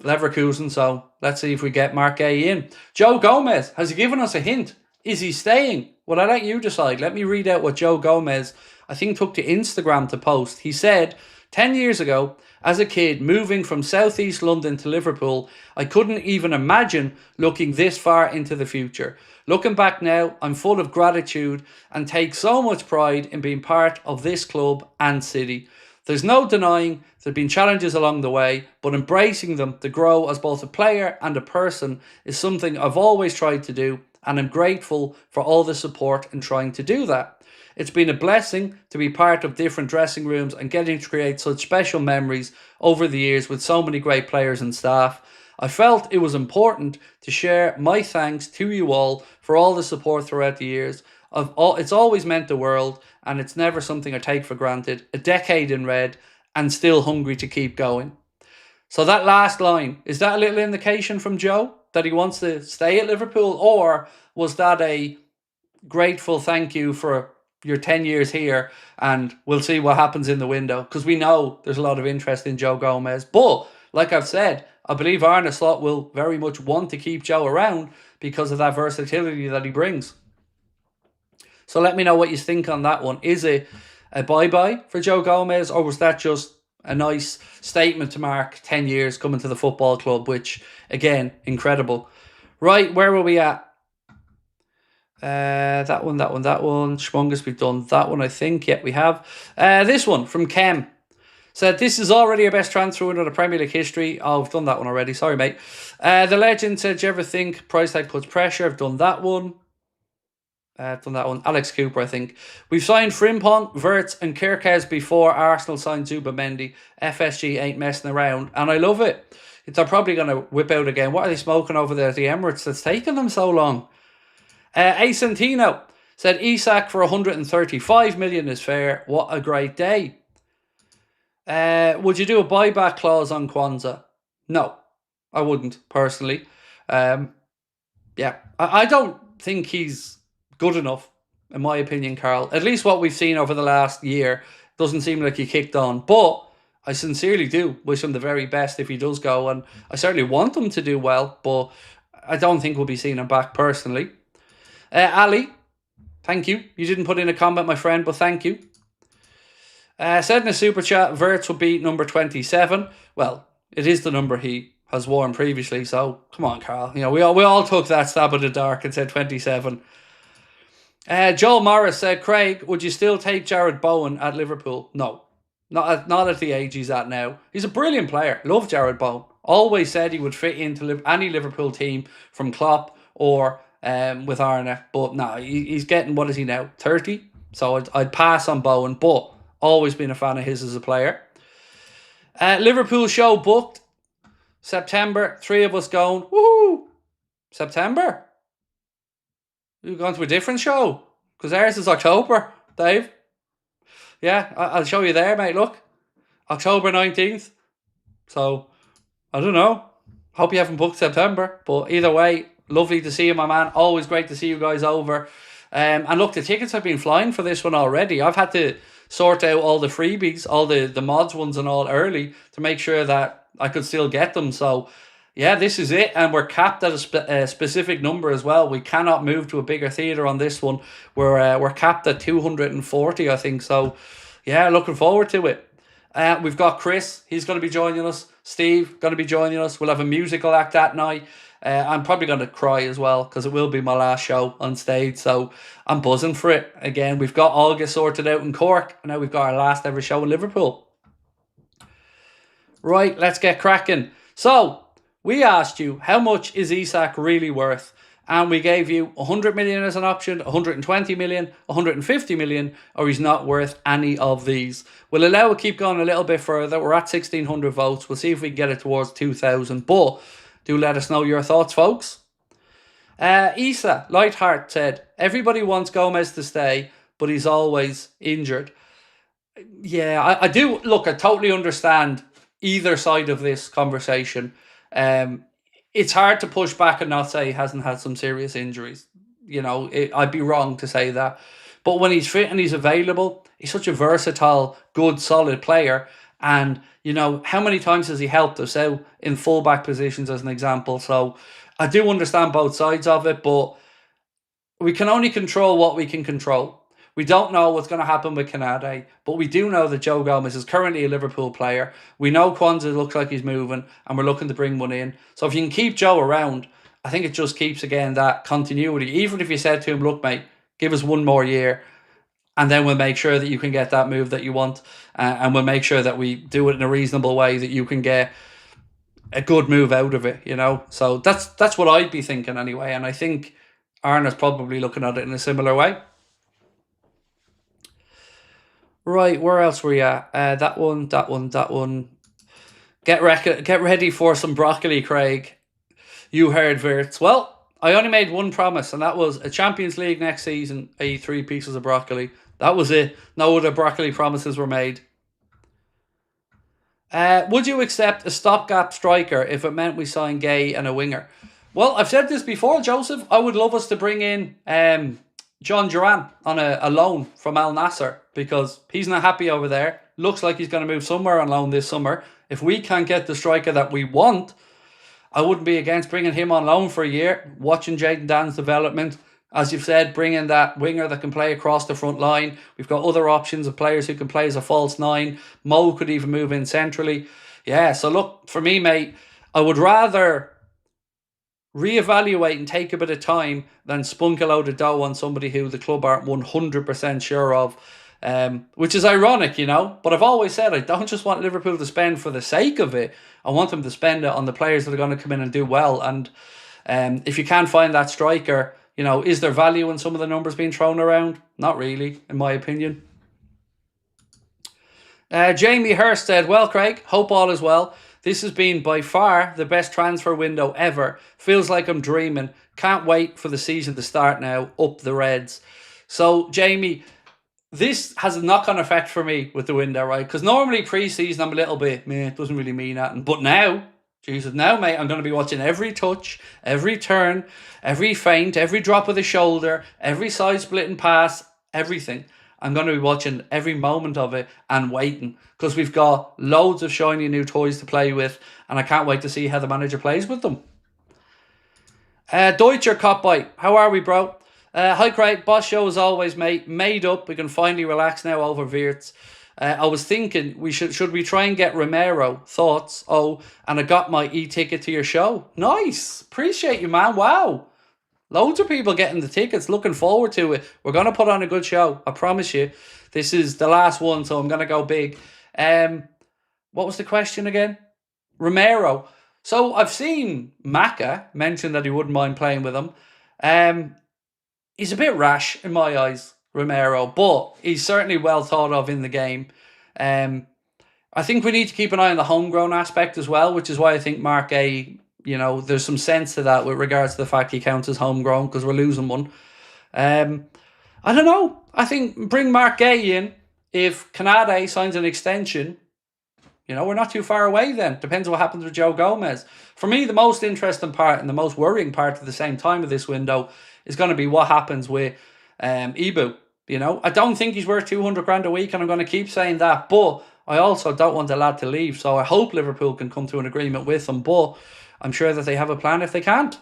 Leverkusen, so let's see if we get Mark Gay in. Joe Gomez, has he given us a hint? Is he staying? Well, I let you decide. Let me read out what Joe Gomez, I think, took to Instagram to post. He said, 10 years ago, as a kid moving from southeast London to Liverpool, I couldn't even imagine looking this far into the future. Looking back now, I'm full of gratitude and take so much pride in being part of this club and city. There's no denying there have been challenges along the way, but embracing them to grow as both a player and a person is something I've always tried to do, and I'm grateful for all the support in trying to do that. It's been a blessing to be part of different dressing rooms and getting to create such special memories over the years with so many great players and staff. I felt it was important to share my thanks to you all for all the support throughout the years. It's always meant the world, and it's never something I take for granted. A decade in red and still hungry to keep going. So that last line, is that a little indication from Joe that he wants to stay at Liverpool, or was that a grateful thank you for your 10 years here and we'll see what happens in the window? Because we know there's a lot of interest in Joe Gomez. But like I've said, I believe Arne Slot will very much want to keep Joe around because of that versatility that he brings. So let me know what you think on that one. Is it a bye-bye for Joe Gomez, or was that just a nice statement to mark 10 years coming to the football club, which, again, incredible. Right, where were we at? That one. Schmungus, we've done that one, I think. Yep, we have. This one from Kem. Said, this is already our best transfer window in the Premier League history. Oh, I've done that one already. Sorry, mate. The legend said, do you ever think price tag puts pressure? I've done that one. Alex Cooper, I think. We've signed Frimpong, Wirtz and Kerkez before Arsenal signed Zubimendi. FSG ain't messing around, and I love it. They're probably going to whip out again. What are they smoking over there at the Emirates that's taking them so long? Asantino said, Isak for 135 million is fair. What a great day. Would you do a buyback clause on Quansah? No, I wouldn't, personally. I don't think he's good enough, in my opinion, Carl. At least what we've seen over the last year doesn't seem like he kicked on. But I sincerely do wish him the very best if he does go, and I certainly want him to do well, but I don't think we'll be seeing him back personally. Ali, thank you. You didn't put in a comment, my friend, but thank you. Said in a super chat, Wirtz will be number 27. Well, it is the number he has worn previously, so come on, Carl. You know, we all took that stab in the dark and said 27. Joel Morris said, Craig, would you still take Jared Bowen at Liverpool? No, not at the age he's at now. He's a brilliant player. Love Jared Bowen. Always said he would fit into any Liverpool team from Klopp or with Arne. But no, he's getting, what is he now, 30? So I'd pass on Bowen, but always been a fan of his as a player. Liverpool show booked. September, 3 of us going. Woohoo! September? We've gone to a different show, because ours is October, Dave. Yeah, I'll show you there, mate. Look, October 19th. So, I don't know. Hope you haven't booked September. But either way, lovely to see you, my man. Always great to see you guys over. And look, the tickets have been flying for this one already. I've had to sort out all the freebies, all the mods ones and all early to make sure that I could still get them. So, yeah, this is it, and we're capped at a specific number as well. We cannot move to a bigger theatre on this one. We're capped at 240, I think. So, yeah, looking forward to it. We've got Chris. He's going to be joining us. Steve going to be joining us. We'll have a musical act that night. I'm probably going to cry as well, because it will be my last show on stage. So I'm buzzing for it. Again, we've got August sorted out in Cork, and now we've got our last ever show in Liverpool. Right, let's get cracking. So, We asked you, how much is Isak really worth? And we gave you 100 million as an option, 120 million, 150 million, or he's not worth any of these. We'll allow it keep going a little bit further. We're at 1,600 votes. We'll see if we can get it towards 2,000. But do let us know your thoughts, folks. Isa Lightheart said, everybody wants Gomez to stay, but he's always injured. Yeah, I do. Look, I totally understand either side of this conversation. It's hard to push back and not say he hasn't had some serious injuries. I'd be wrong to say that. But when he's fit and he's available, he's such a versatile, good, solid player. And, how many times has he helped us out in fullback positions as an example? So I do understand both sides of it, but we can only control what we can control. We don't know what's going to happen with Canade, but we do know that Joe Gomez is currently a Liverpool player. We know Kwanzaa looks like he's moving, and we're looking to bring one in. So if you can keep Joe around, I think it just keeps, again, that continuity. Even if you said to him, look, mate, give us one more year, and then we'll make sure that you can get that move that you want, and we'll make sure that we do it in a reasonable way that you can get a good move out of it, So that's what I'd be thinking anyway, and I think Arna's probably looking at it in a similar way. Right, where else were you at? That one. Get ready for some broccoli, Craig. You heard Wirtz. Well, I only made one promise, and that was a Champions League next season, 3 pieces of broccoli. That was it. No other broccoli promises were made. Would you accept a stopgap striker if it meant we signed Gay and a winger? Well, I've said this before, Joseph. I would love us to bring in John Duran on a loan from Al Nassr, because he's not happy over there. Looks like he's going to move somewhere on loan this summer. If we can't get the striker that we want, I wouldn't be against bringing him on loan for a year, watching Jayden Dan's development. As you've said, bring in that winger that can play across the front line. We've got other options of players who can play as a false 9. Mo could even move in centrally. Yeah, so look, for me, mate, I would rather reevaluate and take a bit of time than spunk a load of dough on somebody who the club aren't 100% sure of, which is ironic, But I've always said I don't just want Liverpool to spend for the sake of it. I want them to spend it on the players that are going to come in and do well. And if you can't find that striker, is there value in some of the numbers being thrown around? Not really, in my opinion. Jamie Hurst said, well, Craig, hope all is well. This has been by far the best transfer window ever. Feels like I'm dreaming. Can't wait for the season to start now. Up the Reds. So, Jamie, this has a knock-on effect for me with the window, right? Because normally pre-season I'm a little bit, it doesn't really mean that. But now, Jesus, now, mate, I'm going to be watching every touch, every turn, every feint, every drop of the shoulder, every side-splitting pass, everything. I'm going to be watching every moment of it and waiting, because we've got loads of shiny new toys to play with, and I can't wait to see how the manager plays with them. Deutscher Copbite, how are we, bro? Hi, Craig. Boss show as always, mate. Made up. We can finally relax now over Wirtz. I was thinking, should we try and get Romero? Thoughts? Oh, and I got my e-ticket to your show. Nice. Appreciate you, man. Wow. Loads of people getting the tickets. Looking forward to it. We're going to put on a good show. I promise you. This is the last one, so I'm going to go big. What was the question again? Romero. So I've seen Maka mention that he wouldn't mind playing with him. He's a bit rash in my eyes, Romero, but he's certainly well thought of in the game. I think we need to keep an eye on the homegrown aspect as well, which is why I think Mark A, there's some sense to that with regards to the fact he counts as homegrown, because we're losing one. I don't know. I think bring Mark Gay in. If Canade signs an extension, we're not too far away then. Depends what happens with Joe Gomez. For me, the most interesting part and the most worrying part at the same time of this window is going to be what happens with Ibu. I don't think he's worth 200 grand a week, and I'm going to keep saying that, but I also don't want the lad to leave, so I hope Liverpool can come to an agreement with him, but I'm sure that they have a plan if they can't.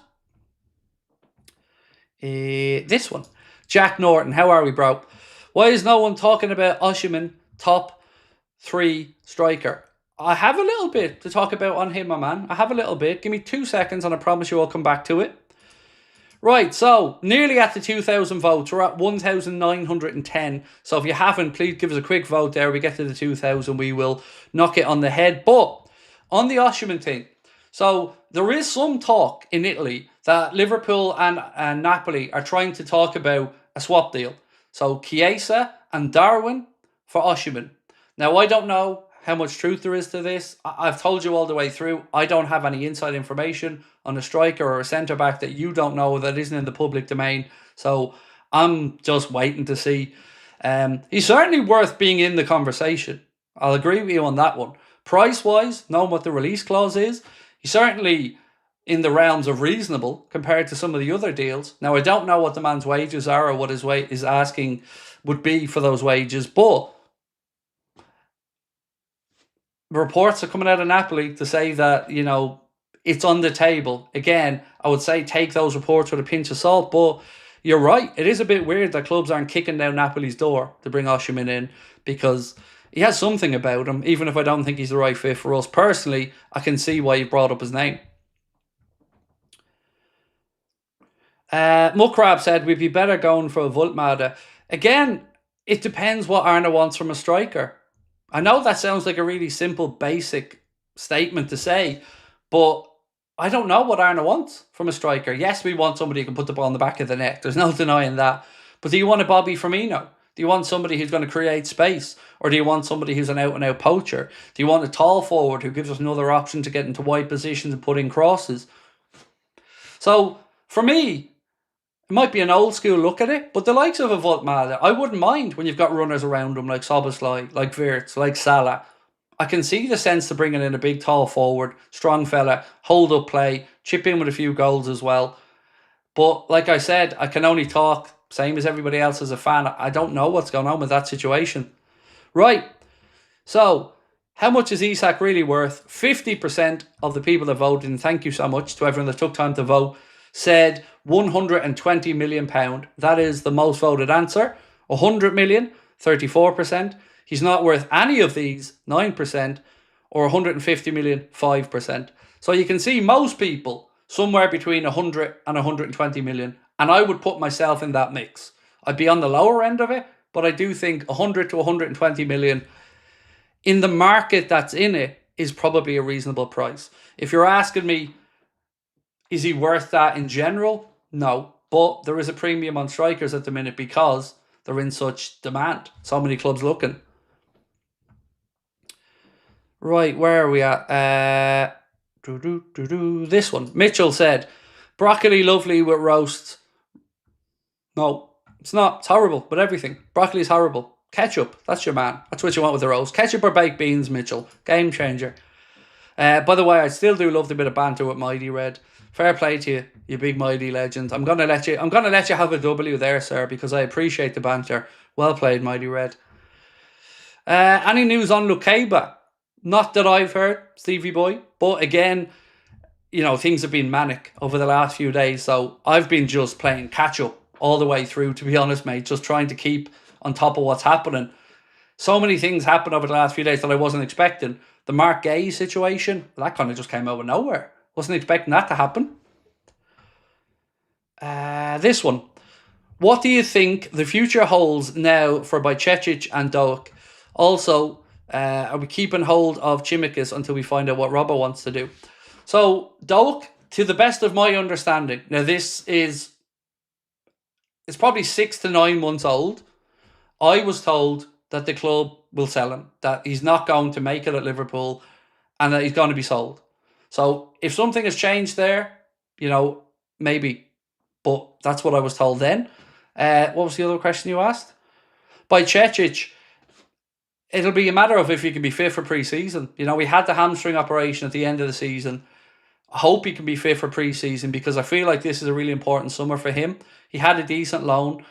This one. Jack Norton, how are we, bro? Why is no one talking about Osimhen, top 3 striker? I have a little bit to talk about on him, my man. I have a little bit. Give me 2 seconds and I promise you I'll come back to it. Right, so nearly at the 2,000 votes. We're at 1,910. So if you haven't, please give us a quick vote there. We get to the 2,000, we will knock it on the head. But on the Osimhen thing, So there is some talk in Italy that Liverpool and Napoli are trying to talk about a swap deal. So Chiesa and Darwin for Osimhen. Now, I don't know how much truth there is to this. I've told you all the way through, I don't have any inside information on a striker or a centre-back that you don't know that isn't in the public domain. So I'm just waiting to see. He's certainly worth being in the conversation. I'll agree with you on that one. Price-wise, knowing what the release clause is, he's certainly in the realms of reasonable compared to some of the other deals. Now, I don't know what the man's wages are or what his weight is asking would be for those wages, but reports are coming out of Napoli to say that, it's on the table. Again, I would say take those reports with a pinch of salt, but you're right. It is a bit weird that clubs aren't kicking down Napoli's door to bring Osimhen in, because he has something about him, even if I don't think he's the right fit for us. Personally, I can see why you brought up his name. Muckrab said we'd be better going for a Voltmada. Again, it depends what Arna wants from a striker. I know that sounds like a really simple, basic statement to say, but I don't know what Arna wants from a striker. Yes, we want somebody who can put the ball in the back of the net. There's no denying that. But do you want a Bobby Firmino? Do you want somebody who's going to create space? Or do you want somebody who's an out-and-out poacher? Do you want a tall forward who gives us another option to get into wide positions and put in crosses? So, for me, it might be an old school look at it, but the likes of a Voltmada, I wouldn't mind when you've got runners around him like Szoboszlai, like Wirtz, like Salah. I can see the sense to bringing in a big tall forward, strong fella, hold up play, chip in with a few goals as well. But like I said, I can only talk, same as everybody else as a fan. I don't know what's going on with that situation. Right, so how much is Isak really worth? 50% of the people that voted, and thank you so much to everyone that took time to vote, said £120 million. That is the most voted answer. 100 million, 34%. He's not worth any of these, 9%, or 150 million, 5%. So you can see most people somewhere between 100 and 120 million. And I would put myself in that mix. I'd be on the lower end of it, but I do think 100 to 120 million in the market that's in it is probably a reasonable price. If you're asking me, is he worth that in general? No. But there is a premium on strikers at the minute because they're in such demand. So many clubs looking. Right, where are we at? This one. Mitchell said, broccoli lovely with roast. No, it's not. It's horrible with everything. Broccoli's horrible. Ketchup, that's your man. That's what you want with the roast. Ketchup or baked beans, Mitchell. Game changer. By the way, I still do love the bit of banter with Mighty Red. Fair play to you, you big Mighty legend. I'm gonna let you have a W there, sir, because I appreciate the banter. Well played, Mighty Red. Any news on Lukeba? Not that I've heard, Stevie boy. But again, things have been manic over the last few days, so I've been just playing catch up all the way through, to be honest, mate. Just trying to keep on top of what's happening. So many things happened over the last few days that I wasn't expecting. The Mark Gay situation, that kind of just came out of nowhere. Wasn't expecting that to happen. This one. What do you think the future holds now for Bajcetic and Doak? Also, are we keeping hold of Chimikas until we find out what Robbo wants to do? So, Doak, to the best of my understanding, now it's probably 6 to 9 months old. I was told that the club will sell him, that he's not going to make it at Liverpool, and that he's going to be sold. So if something has changed there, maybe. But that's what I was told then. What was the other question you asked? By Bajcetic, it'll be a matter of if he can be fit for pre-season. We had the hamstring operation at the end of the season. I hope he can be fit for pre-season because I feel like this is a really important summer for him. He had a decent loan,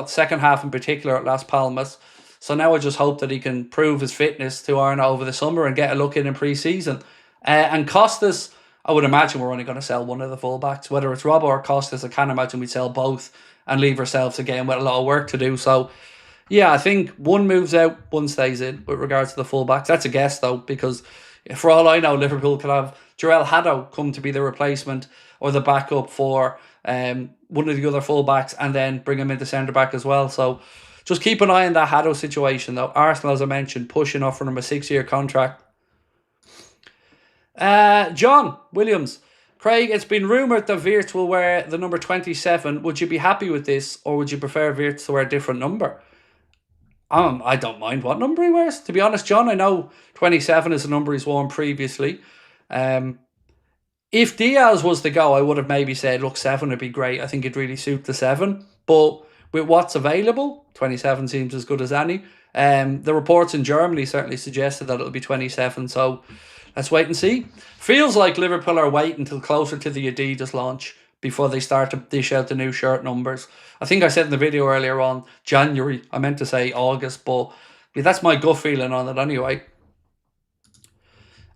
second half in particular at Las Palmas. So now I just hope that he can prove his fitness to Arna over the summer and get a look in pre-season. And Costas, I would imagine we're only going to sell one of the fullbacks. Whether it's Robbo or Costas, I can't imagine we'd sell both and leave ourselves again with a lot of work to do. So, yeah, I think one moves out, one stays in with regards to the fullbacks. That's a guess, though, because for all I know, Liverpool could have Jarell Haddo come to be the replacement or the backup for one of the other fullbacks and then bring him into centre-back as well. So just keep an eye on that Haddo situation, though. Arsenal, as I mentioned, offering him a 6-year contract. John Williams. Craig, it's been rumoured that Wirtz will wear the number 27. Would you be happy with this, or would you prefer Wirtz to wear a different number? I don't mind what number he wears. To be honest, John, I know 27 is a number he's worn previously. If Diaz was to go, I would have maybe said, look, 7 would be great. I think it'd really suit the 7. But with what's available, 27 seems as good as any. The reports in Germany certainly suggested that it'll be 27. So let's wait and see. Feels like Liverpool are waiting until closer to the Adidas launch before they start to dish out the new shirt numbers. I think I said in the video earlier on January. I meant to say August, but that's my gut feeling on it anyway.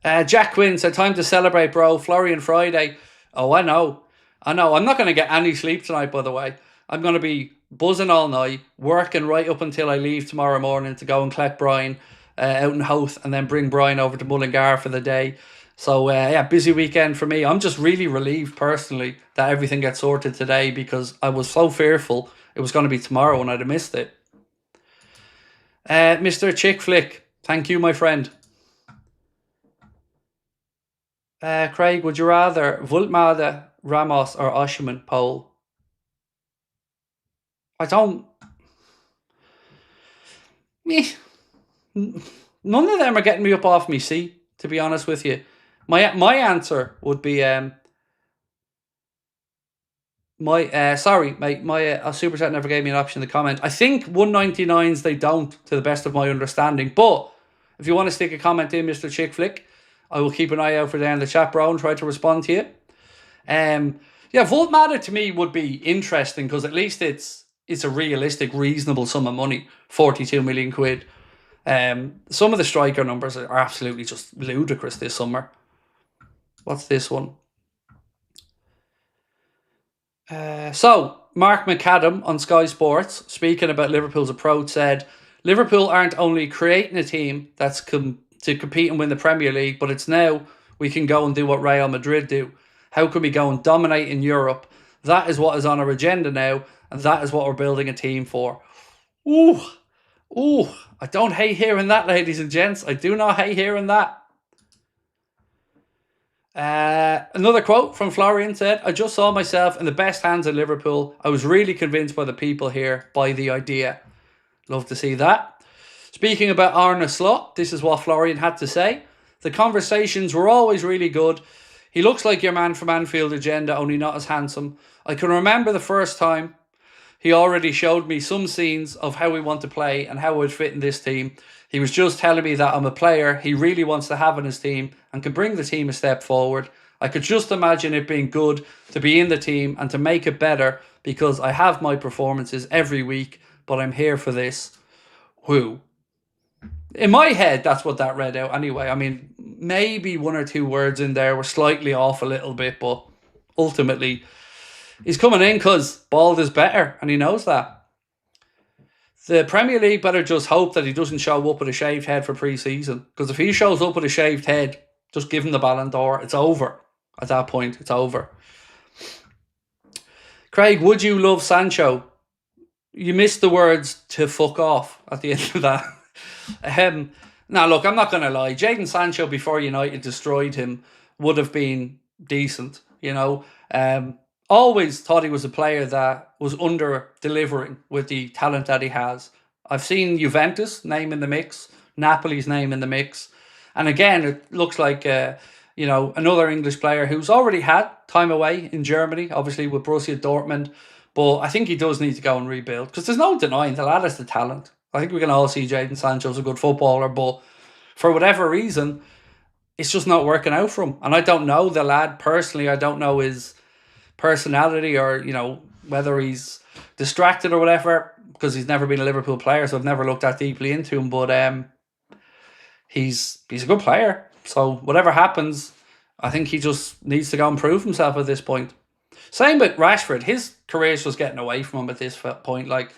Jack Quinn said, time to celebrate, bro. Florian Friday. Oh, I know. I'm not going to get any sleep tonight, by the way. I'm going to be buzzing all night, working right up until I leave tomorrow morning to go and collect Brian out in Howth and then bring Brian over to Mullingar for the day. So, yeah, busy weekend for me. I'm just really relieved personally that everything gets sorted today because I was so fearful it was going to be tomorrow and I'd have missed it. Mr. Chick Flick, thank you, my friend. Craig, would you rather Vultmade, Ramos or Osimhen poll? I don't... None of them are getting me up off me seat, to be honest with you. My answer would be... my Super Chat never gave me an option in the comment. I think 199s they don't, to the best of my understanding. But if you want to stick a comment in, Mr. Chick Flick, I will keep an eye out for that in the chat, bro, and try to respond to you. Yeah, Vultmade to me would be interesting because at least it's a realistic, reasonable sum of money, 42 million quid. Some of the striker numbers are absolutely just ludicrous this summer. What's this one? So, Mark McAdam on Sky Sports, speaking about Liverpool's approach, said, Liverpool aren't only creating a team that's to compete and win the Premier League, but it's now we can go and do what Real Madrid do. How can we go and dominate in Europe? That is what is on our agenda now, and that is what we're building a team for. Ooh, I don't hate hearing that, ladies and gents. I do not hate hearing that. Another quote from Florian said, I just saw myself in the best hands at Liverpool. I was really convinced by the people here, by the idea. Love to see that. Speaking about Arne Slot, this is what Florian had to say. The conversations were always really good. He looks like your man from Anfield Agenda, only not as handsome. I can remember the first time he already showed me some scenes of how we want to play and how it would fit in this team. He was just telling me that I'm a player he really wants to have in his team and can bring the team a step forward. I could just imagine it being good to be in the team and to make it better because I have my performances every week, but I'm here for this. Who? In my head, that's what that read out anyway. I mean, maybe one or two words in there were slightly off a little bit, but ultimately, he's coming in because bald is better, and he knows that. The Premier League better just hope that he doesn't show up with a shaved head for pre-season, because if he shows up with a shaved head, just give him the Ballon d'Or. It's over. At that point, it's over. Craig, would you love Sancho? You missed the words to fuck off at the end of that. Now, look, I'm not going to lie. Jadon Sancho, before United destroyed him, would have been decent, you know. Always thought he was a player that was under-delivering with the talent that he has. I've seen Juventus name in the mix, Napoli's name in the mix. And again, it looks like, another English player who's already had time away in Germany, obviously with Borussia Dortmund. But I think he does need to go and rebuild because there's no denying the lad has the talent. I think we can all see Jadon Sancho's a good footballer, but for whatever reason, it's just not working out for him. And I don't know the lad personally. I don't know his personality or, whether he's distracted or whatever, because he's never been a Liverpool player, so I've never looked that deeply into him. But he's a good player. So whatever happens, I think he just needs to go and prove himself at this point. Same with Rashford. His career's just getting away from him at this point. Like,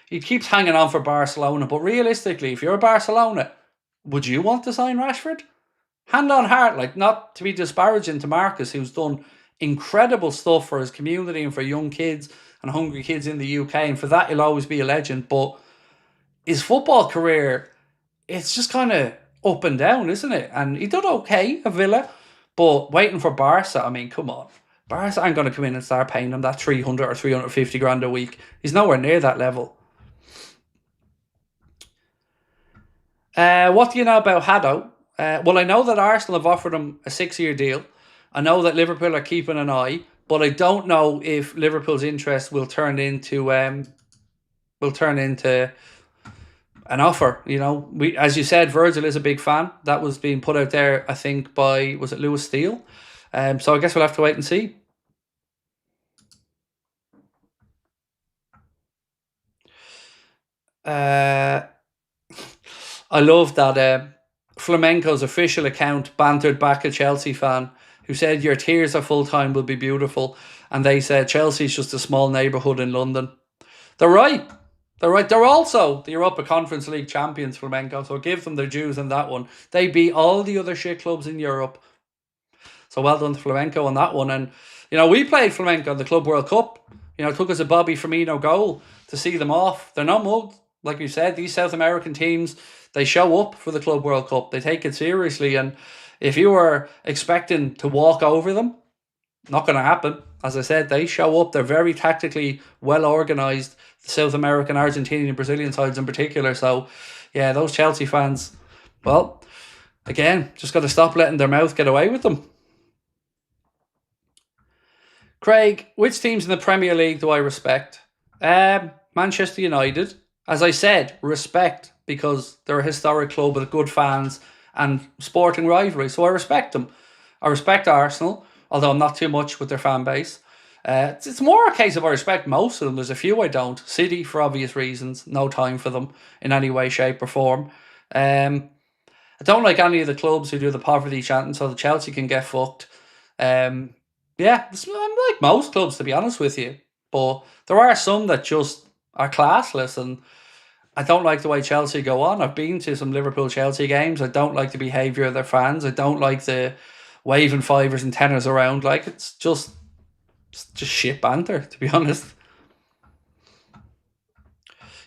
he keeps hanging on for Barcelona, but realistically, if you're Barcelona, would you want to sign Rashford? Hand on heart, like, not to be disparaging to Marcus, who's done incredible stuff for his community and for young kids and hungry kids in the UK, and for that he'll always be a legend, but his football career, it's just kind of up and down, isn't it? And he did okay at Villa, But waiting for Barca, I mean, come on. Barca aren't going to come in and start paying him that 300 or 350 grand a week. He's nowhere near that level. What do you know about Haddo? Well, I know that Arsenal have offered him a 6-year deal. I know that Liverpool are keeping an eye, but I don't know if Liverpool's interest will turn into an offer. You know, as you said, Virgil is a big fan. That was being put out there, I think, by, was it Lewis Steele? So I guess we'll have to wait and see. I love that Flamenco's official account bantered back a Chelsea fan who said, "Your tears of full time will be beautiful." And they said, "Chelsea's just a small neighbourhood in London." They're right. They're right. They're also the Europa Conference League champions, Flamenco, so give them their dues on that one. They beat all the other shit clubs in Europe. So well done to Flamenco on that one. And, you know, we played Flamenco in the Club World Cup. You know, it took us a Bobby Firmino goal to see them off. They're not mugged. Like you said, these South American teams, they show up for the Club World Cup. They take it seriously. And if you were expecting to walk over them, not going to happen. As I said, they show up. They're very tactically well organised. The South American, Argentinian, and Brazilian sides in particular. So, yeah, those Chelsea fans, well, again, just got to stop letting their mouth get away with them. Craig, which teams in the Premier League do I respect? Manchester United. As I said, respect, because they're a historic club with good fans and sporting rivalry. So I respect them. I respect Arsenal, although I'm not too much with their fan base. It's more a case of I respect most of them. There's a few I don't. City, for obvious reasons. No time for them in any way, shape or form. I don't like any of the clubs who do the poverty chanting, so the Chelsea can get fucked. Yeah, I'm like most clubs, to be honest with you. But there are some that just are classless, and I don't like the way Chelsea go on. I've been to some Liverpool-Chelsea games. I don't like the behaviour of their fans. I don't like the waving fivers and tenors around. Like, it's just shit banter, to be honest.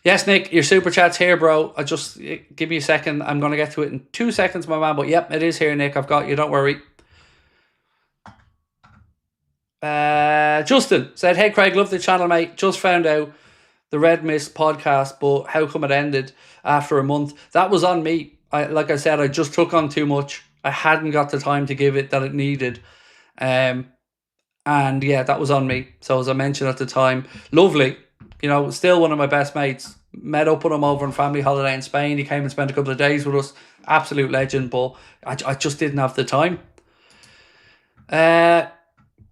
Yes, Nick, your super chat's here, bro. I just give me a second. I'm going to get to it in 2 seconds, my man. But yep, it is here, Nick. I've got you. Don't worry. Justin said, "Hey Craig, love the channel, mate. Just found out the Red Mist podcast, but how come it ended after a month?" That was on me. Like I said, I just took on too much. I hadn't got the time to give it that it needed. And yeah, that was on me. So as I mentioned at the time, lovely. You know, still one of my best mates. Met up with him over on family holiday in Spain. He came and spent a couple of days with us. Absolute legend, but I just didn't have the time.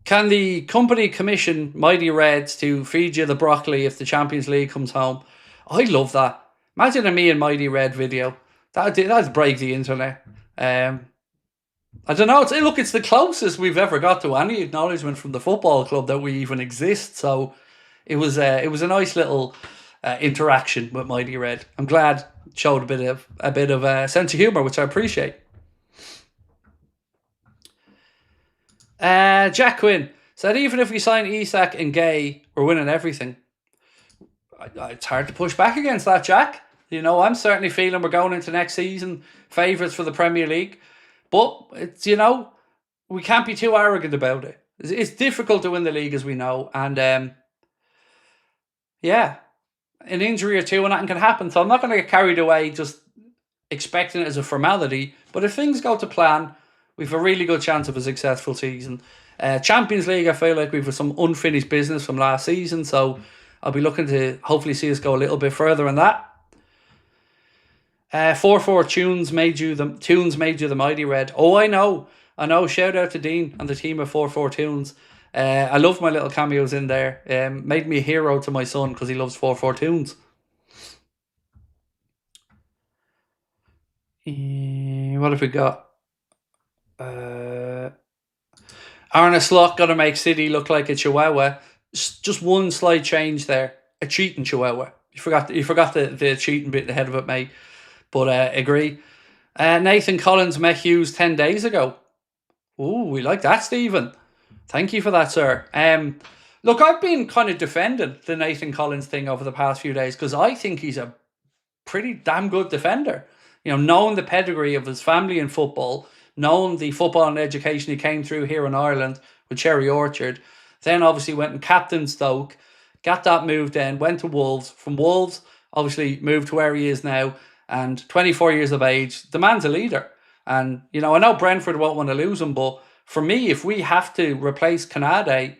Can the company commission Mighty Reds to feed you the broccoli if the Champions League comes home? I love that. Imagine a me and Mighty Red video. That'd break the internet. I don't know. It's the closest we've ever got to any acknowledgement from the football club that we even exist. So it was a nice little interaction with Mighty Red. I'm glad it showed a bit of a sense of humour, which I appreciate. Jack Quinn said, "Even if we sign Isak and Gay, we're winning everything." It's hard to push back against that, Jack. You know, I'm certainly feeling we're going into next season favourites for the Premier League. But it's, you know, we can't be too arrogant about it. It's difficult to win the league, as we know. And yeah, an injury or two and that can happen. So I'm not going to get carried away just expecting it as a formality. But if things go to plan, we've a really good chance of a successful season. Champions League, I feel like we've some unfinished business from last season, so I'll be looking to hopefully see us go a little bit further in that. 4-4 tunes made you the Mighty Red. Oh, I know. Shout out to Dean and the team of 4-4 tunes. I love my little cameos in there. Made me a hero to my son because he loves 4-4 tunes. What have we got? Arne Slot got to make City look like a chihuahua. Just one slight change there. A cheating chihuahua. You forgot the cheating bit ahead of it, mate. But agree. Nathan Collins met Hughes 10 days ago. Ooh, we like that, Stephen. Thank you for that, sir. Look, I've been kind of defending the Nathan Collins thing over the past few days because I think he's a pretty damn good defender. You know, knowing the pedigree of his family in football, knowing the football and education he came through here in Ireland with Cherry Orchard. Then obviously went and captained Stoke, got that move then, went to Wolves. From Wolves, obviously moved to where he is now, and 24 years of age. The man's a leader. And, I know Brentford won't want to lose him, but for me, if we have to replace Canade,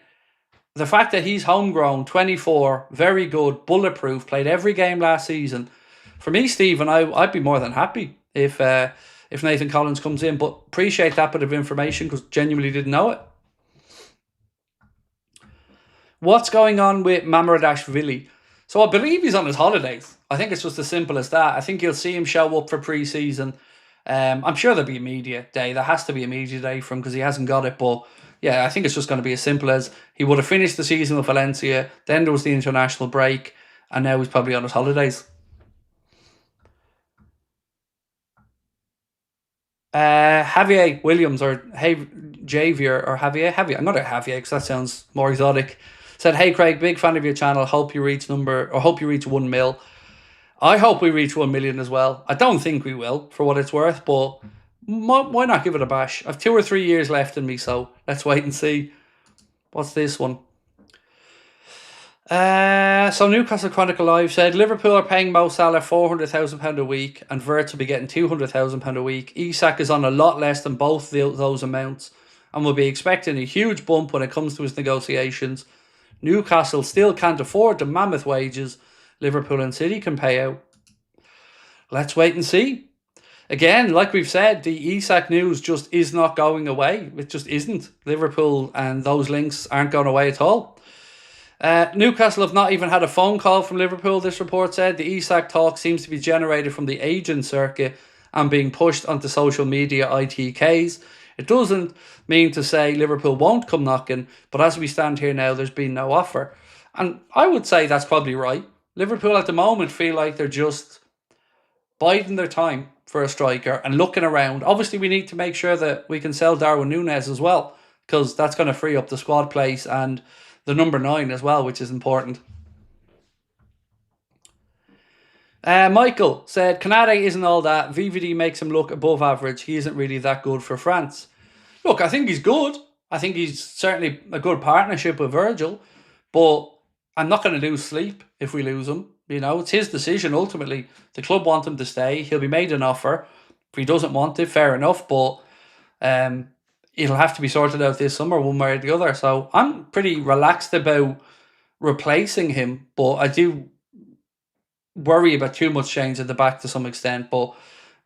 the fact that he's homegrown, 24, very good, bulletproof, played every game last season. For me, Stephen, I'd be more than happy if Nathan Collins comes in, but appreciate that bit of information because genuinely didn't know it. What's going on with Mamardashvili? So I believe he's on his holidays. I think it's just as simple as that. I think you'll see him show up for pre-season. I'm sure there'll be a media day. There has to be a media day for him because he hasn't got it, but yeah, I think it's just going to be as simple as he would have finished the season with Valencia, then there was the international break, and now he's probably on his holidays. Javier Williams, or Javier, or Javier, I'm not a Javier because that sounds more exotic. Said, hey Craig, big fan of your channel. Hope you reach 1 mil. I hope we reach 1 million as well. I don't think we will, for what it's worth, but why not give it a bash? I've 2 or 3 years left in me, so let's wait and see. What's this one? So Newcastle Chronicle Live said Liverpool are paying Mo Salah £400,000 a week, and Wirtz will be getting £200,000 a week. Isak is on a lot less than both those amounts, and will be expecting a huge bump when it comes to his negotiations. Newcastle still can't afford the mammoth wages Liverpool and City can pay out. Let's wait and see. Again, like we've said, the Isak news just is not going away. It just isn't. Liverpool and those links aren't going away at all. Newcastle have not even had a phone call from Liverpool, this report said. The Isak talk seems to be generated from the agent circuit and being pushed onto social media ITKs. It doesn't mean to say Liverpool won't come knocking, but as we stand here now, there's been no offer. And I would say that's probably right. Liverpool at the moment feel like they're just biding their time for a striker and looking around. Obviously, we need to make sure that we can sell Darwin Núñez as well, because that's going to free up the squad place and the number 9 as well, which is important. Michael said, Canade isn't all that. VVD makes him look above average. He isn't really that good for France. Look, I think he's good. I think he's certainly a good partnership with Virgil, but I'm not going to lose sleep if we lose him. It's his decision ultimately. The club want him to stay. He'll be made an offer. If he doesn't want it, fair enough, but it'll have to be sorted out this summer one way or the other. So I'm pretty relaxed about replacing him, but I do worry about too much change at the back to some extent. But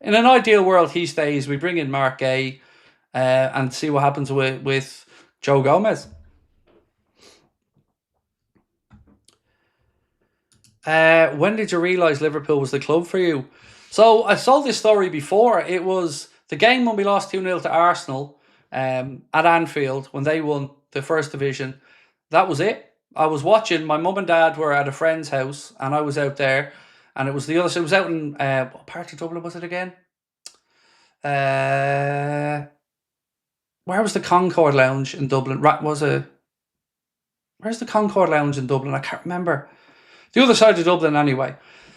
in an ideal world, he stays. We bring in Mark Gay and see what happens with Joe Gomez. When did you realise Liverpool was the club for you? So I saw this story before. It was the game when we lost 2-0 to Arsenal at Anfield when they won the first division. That was it. I was watching. My mum and dad were at a friend's house and I was out there, and it was the other. So it was out in what part of Dublin was it again? Where was the Concord Lounge in Dublin? Where's the Concord Lounge in Dublin? I can't remember. The other side of Dublin anyway.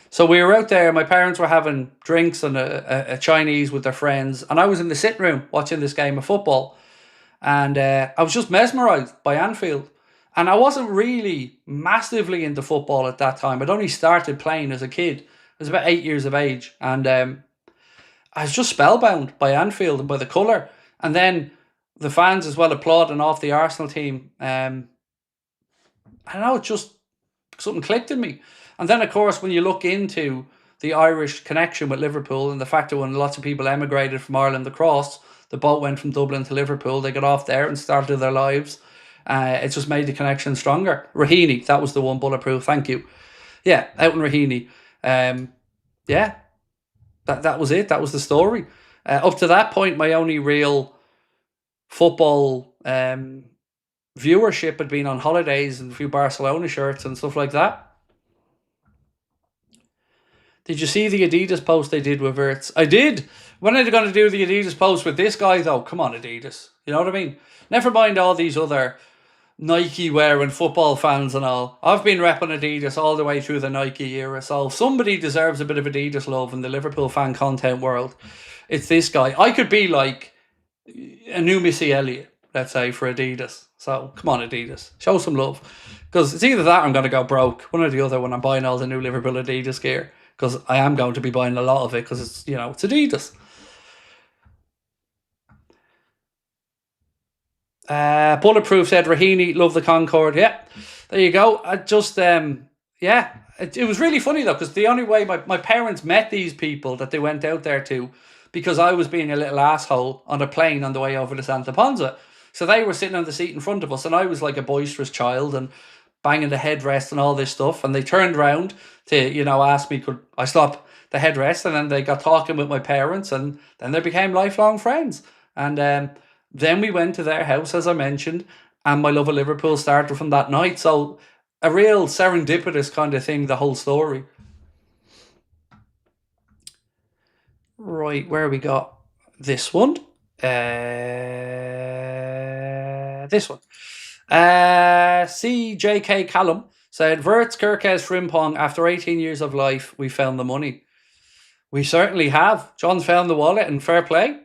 So we were out there. My parents were having drinks and a Chinese with their friends, and I was in the sitting room watching this game of football, and I was just mesmerised by Anfield. And I wasn't really massively into football at that time. I'd only started playing as a kid. I was about 8 years of age, and I was just spellbound by Anfield and by the colour. And then the fans as well applauding off the Arsenal team. I don't know, it just something clicked in me. And then, of course, when you look into the Irish connection with Liverpool and the fact that when lots of people emigrated from Ireland across, the boat went from Dublin to Liverpool, they got off there and started their lives. It just made the connection stronger. Raheny, that was the one, bulletproof. Thank you. Yeah, out in Raheny. Yeah, that was it. That was the story. Up to that point, my only real football viewership had been on holidays and a few Barcelona shirts and stuff like that. Did you see the Adidas post they did with Wirtz? I did. When are they going to do the Adidas post with this guy, though? Come on, Adidas. You know what I mean? Never mind all these other Nike wearing football fans and all. I've been repping Adidas all the way through the Nike era, so somebody deserves a bit of Adidas love in the Liverpool fan content world. It's this guy. I could be like a new Missy Elliott, let's say, for Adidas. So come on, Adidas, show some love, because it's either that or I'm going to go broke, one or the other, when I'm buying all the new Liverpool Adidas gear, because I am going to be buying a lot of it because it's, it's Adidas. Bulletproof said Rahini, love the Concorde. Yeah, there you go. I just yeah, it was really funny though, because the only way my parents met these people that they went out there to, because I was being a little asshole on a plane on the way over to Santa Ponza. So they were sitting on the seat in front of us, and I was like a boisterous child and banging the headrest and all this stuff. And they turned around to, ask me, could I stop the headrest? And then they got talking with my parents, and then they became lifelong friends. And then we went to their house, as I mentioned, and my love of Liverpool started from that night. So a real serendipitous kind of thing, the whole story. Right, where we got this one? This one. CJK Callum said, Wirtz, Kerkez, Frimpong, after 18 years of life, we found the money. We certainly have. John's found the wallet, and fair play.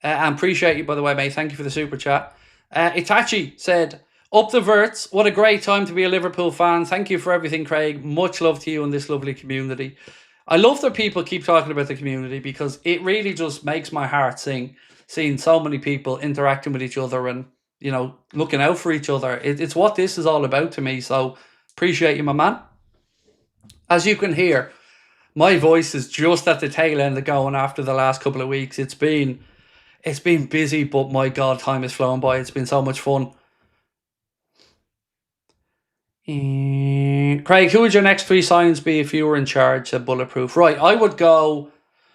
And appreciate you, by the way, mate. Thank you for the super chat. Itachi said, up the Wirtz. What a great time to be a Liverpool fan. Thank you for everything, Craig. Much love to you and this lovely community. I love that people keep talking about the community, because it really just makes my heart sing, seeing so many people interacting with each other and, looking out for each other. It's what this is all about to me. So appreciate you, my man. As you can hear, my voice is just at the tail end of going after the last couple of weeks. It's been busy, but my God, time has flown by. It's been so much fun. Craig, who would your next 3 signings be if you were in charge of Bulletproof? Right, I would go...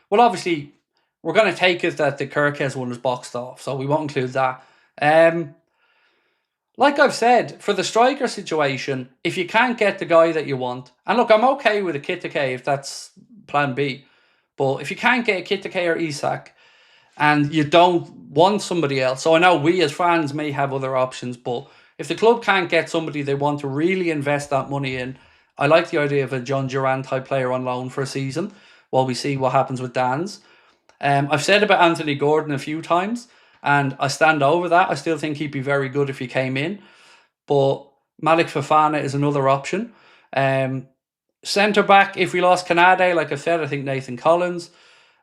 Well, obviously, we're going to take it that the Kerkez one was boxed off, so we won't include that. Like I've said, for the striker situation, if you can't get the guy that you want... And look, I'm okay with a Kitake if that's plan B. But if you can't get a Kitake or Isak, and you don't want somebody else... So I know we as fans may have other options, but... If the club can't get somebody they want to really invest that money in, I like the idea of a John Duran type player on loan for a season while we see what happens with Dan's. I've said about Anthony Gordon a few times, and I stand over that. I still think he'd be very good if he came in. But Malik Fofana is another option. Centre-back, if we lost Canade, like I said, I think Nathan Collins.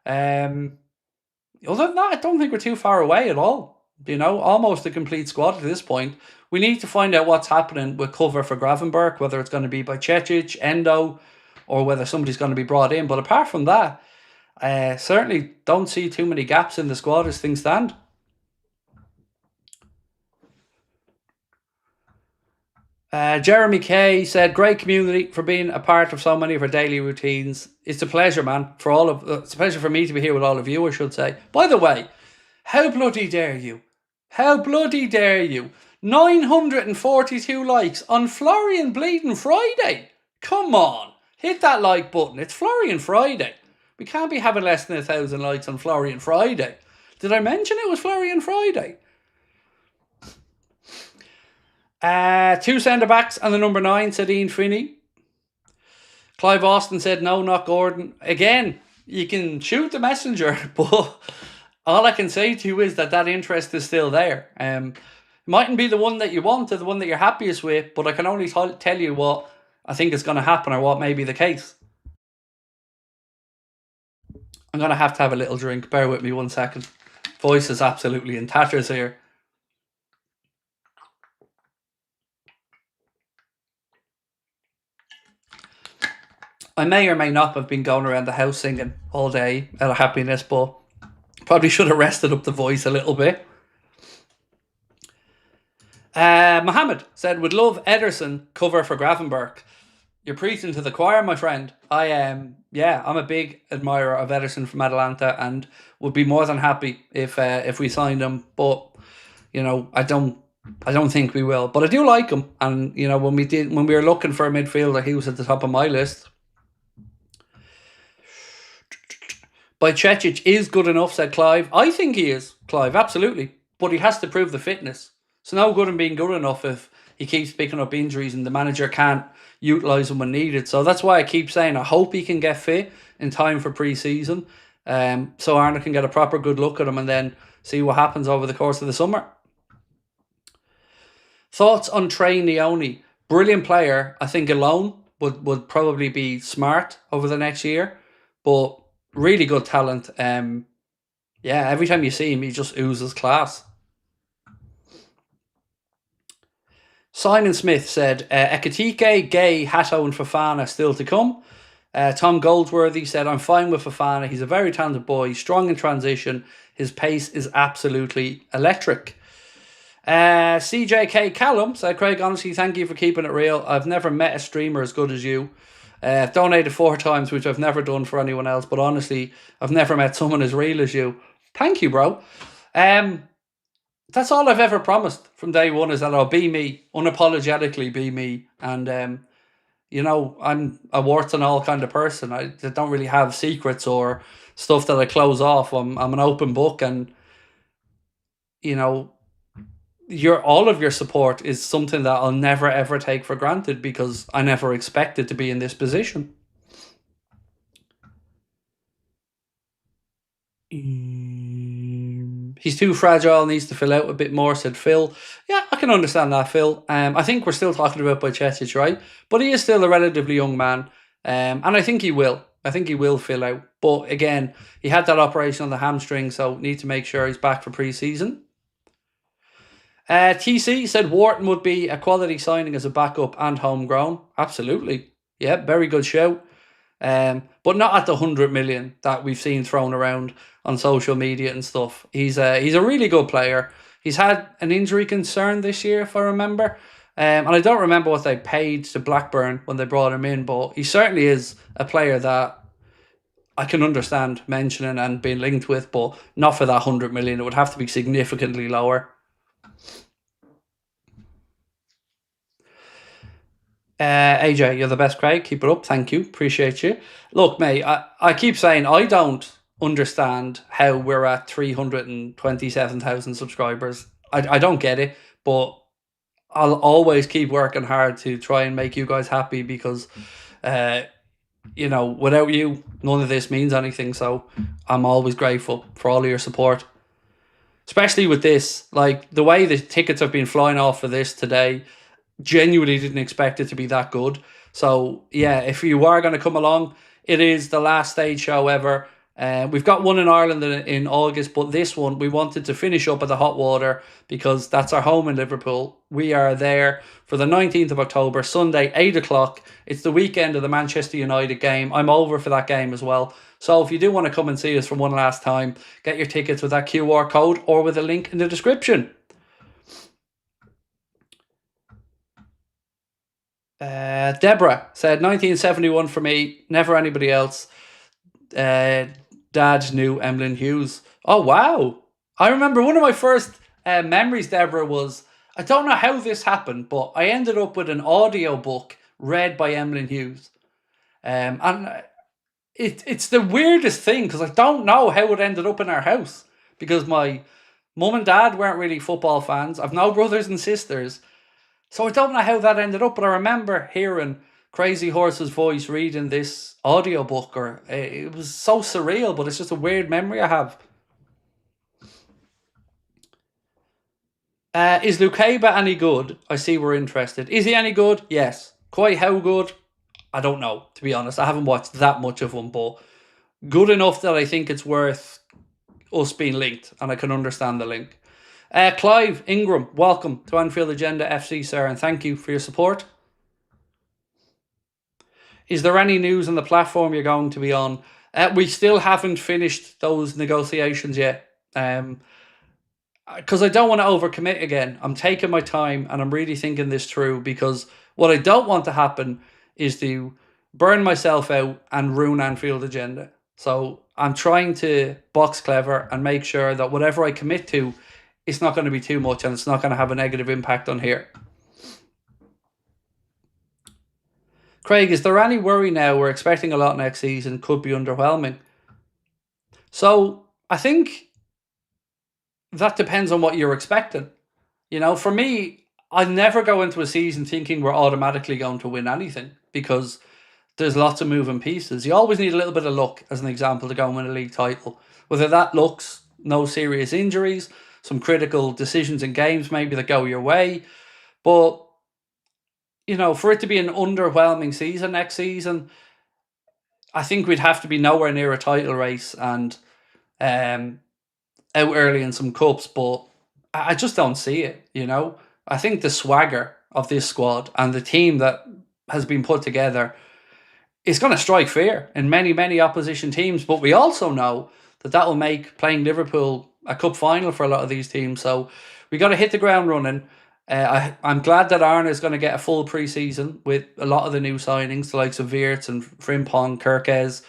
Other than that, I don't think we're too far away at all. Almost a complete squad at this point. We need to find out what's happening with cover for Gravenberch, whether it's going to be by Cecic, Endo, or whether somebody's going to be brought in. But apart from that, certainly don't see too many gaps in the squad as things stand. Jeremy Kay said, great community for being a part of so many of our daily routines. It's a pleasure, man. It's a pleasure for me to be here with all of you, I should say. By the way, how bloody dare you? How bloody dare you? 942 likes on Florian Bleeding Friday. Come on, hit that like button. It's Florian Friday. We can't be having less than 1,000 likes on Florian Friday. Did I mention it was Florian Friday? 2 centre-backs and the number 9, said Ian Finney. Clive Austin said, no, not Gordon. Again, you can shoot the messenger, but all I can say to you is that interest is still there. It mightn't be the one that you want or the one that you're happiest with, but I can only tell you what I think is going to happen or what may be the case. I'm going to have a little drink. Bear with me 1 second. Voice is absolutely in tatters here. I may or may not have been going around the house singing all day out of happiness, but probably should have rested up the voice a little bit. Mohammed said, would love Ederson cover for Gravenberch. You're preaching to the choir, my friend. I'm a big admirer of Ederson from Atalanta and would be more than happy if we signed him. But I don't think we will. But I do like him, and when we were looking for a midfielder, he was at the top of my list. By Cecic is good enough, said Clive. I think he is, Clive, absolutely. But he has to prove the fitness. It's no good in being good enough if he keeps picking up injuries and the manager can't utilise him when needed. So that's why I keep saying I hope he can get fit in time for pre-season. so Arna can get a proper good look at him and then see what happens over the course of the summer. Thoughts on Trey Neone? Brilliant player. I think alone would probably be smart over the next year, but really good talent. Yeah, every time you see him, he just oozes class. Simon Smith said, Ekatike, Gay, Hatto and Fofana still to come. Tom Goldsworthy said, I'm fine with Fofana. He's a very talented boy, strong in transition. His pace is absolutely electric. CJK Callum said, Craig, honestly, thank you for keeping it real. I've never met a streamer as good as you. I've donated 4 times, which I've never done for anyone else. But honestly, I've never met someone as real as you. Thank you, bro. That's all I've ever promised from day one, is that I'll be me, unapologetically be me. And, you know, I'm a warts and all kind of person. I don't really have secrets or stuff that I close off. I'm an open book, and, you know, all of your support is something that I'll never ever take for granted, because I never expected to be in this position. He's too fragile, needs to fill out a bit more, said Phil. Yeah, I can understand that, Phil. I think we're still talking about Bajcetic, right? But he is still a relatively young man. And I think he will. I think he will fill out. But again, he had that operation on the hamstring, so need to make sure he's back for pre-season. TC said Wharton would be a quality signing as a backup and homegrown. Absolutely. Yeah, very good shout. But not at the 100 million that we've seen thrown around on social media and stuff. He's a really good player. He's had an injury concern this year, if I remember. And I don't remember what they paid to Blackburn when they brought him in, but he certainly is a player that I can understand mentioning and being linked with, but not for that 100 million. It would have to be significantly lower. AJ, you're the best, Craig. Keep it up. Thank you. Appreciate you. Look, mate, I keep saying I don't understand how we're at 327,000 subscribers. I don't get it, but I'll always keep working hard to try and make you guys happy, because, you know, without you, none of this means anything. So I'm always grateful for all of your support. Especially with this, like the way the tickets have been flying off for this today, genuinely didn't expect it to be that good. So yeah, if you are going to come along, it is the last stage show ever. We've got one in Ireland in August, but this one we wanted to finish up at the Hot Water because that's our home in Liverpool. We are there for the 19th of October, Sunday, 8 o'clock. It's the weekend of the Manchester United game. I'm over for that game as well. So if you do want to come and see us for one last time, get your tickets with that QR code or with a link in the description. Deborah said 1971 for me, never anybody else. Dad knew Emlyn Hughes. Oh, wow. I remember one of my first memories, Deborah, was, I don't know how this happened, but I ended up with an audio book read by Emlyn Hughes. And it's the weirdest thing, because I don't know how it ended up in our house, because my mum and dad weren't really football fans. I've no brothers and sisters. So I don't know how that ended up, but I remember hearing Crazy Horse's voice reading this audiobook, or it was so surreal, but it's just a weird memory I have. Is Lukeba any good? I see we're interested. Is he any good? Yes. Quite how good? I don't know, to be honest. I haven't watched that much of him, but good enough that I think it's worth us being linked, and I can understand the link. Clive Ingram, welcome to Anfield Agenda FC, sir, and thank you for your support. Is there any news on the platform you're going to be on? We still haven't finished those negotiations yet, because I don't want to overcommit again. I'm taking my time and I'm really thinking this through, because what I don't want to happen is to burn myself out and ruin Anfield Agenda. So I'm trying to box clever and make sure that whatever I commit to, it's not going to be too much and it's not going to have a negative impact on here. Craig, is there any worry now? We're expecting a lot next season. Could be underwhelming. So I think that depends on what you're expecting. You know, for me, I never go into a season thinking we're automatically going to win anything, because there's lots of moving pieces. You always need a little bit of luck, as an example, to go and win a league title. Whether that looks no serious injuries, some critical decisions in games maybe that go your way. But, for it to be an underwhelming season next season, I think we'd have to be nowhere near a title race and out early in some cups. But I just don't see it, I think the swagger of this squad and the team that has been put together is going to strike fear in many, many opposition teams. But we also know that will make playing Liverpool a cup final for a lot of these teams. So we got to hit the ground running. I'm glad that Arne is going to get a full pre-season with a lot of the new signings, the likes of Wirtz and Frimpong, Kerkez,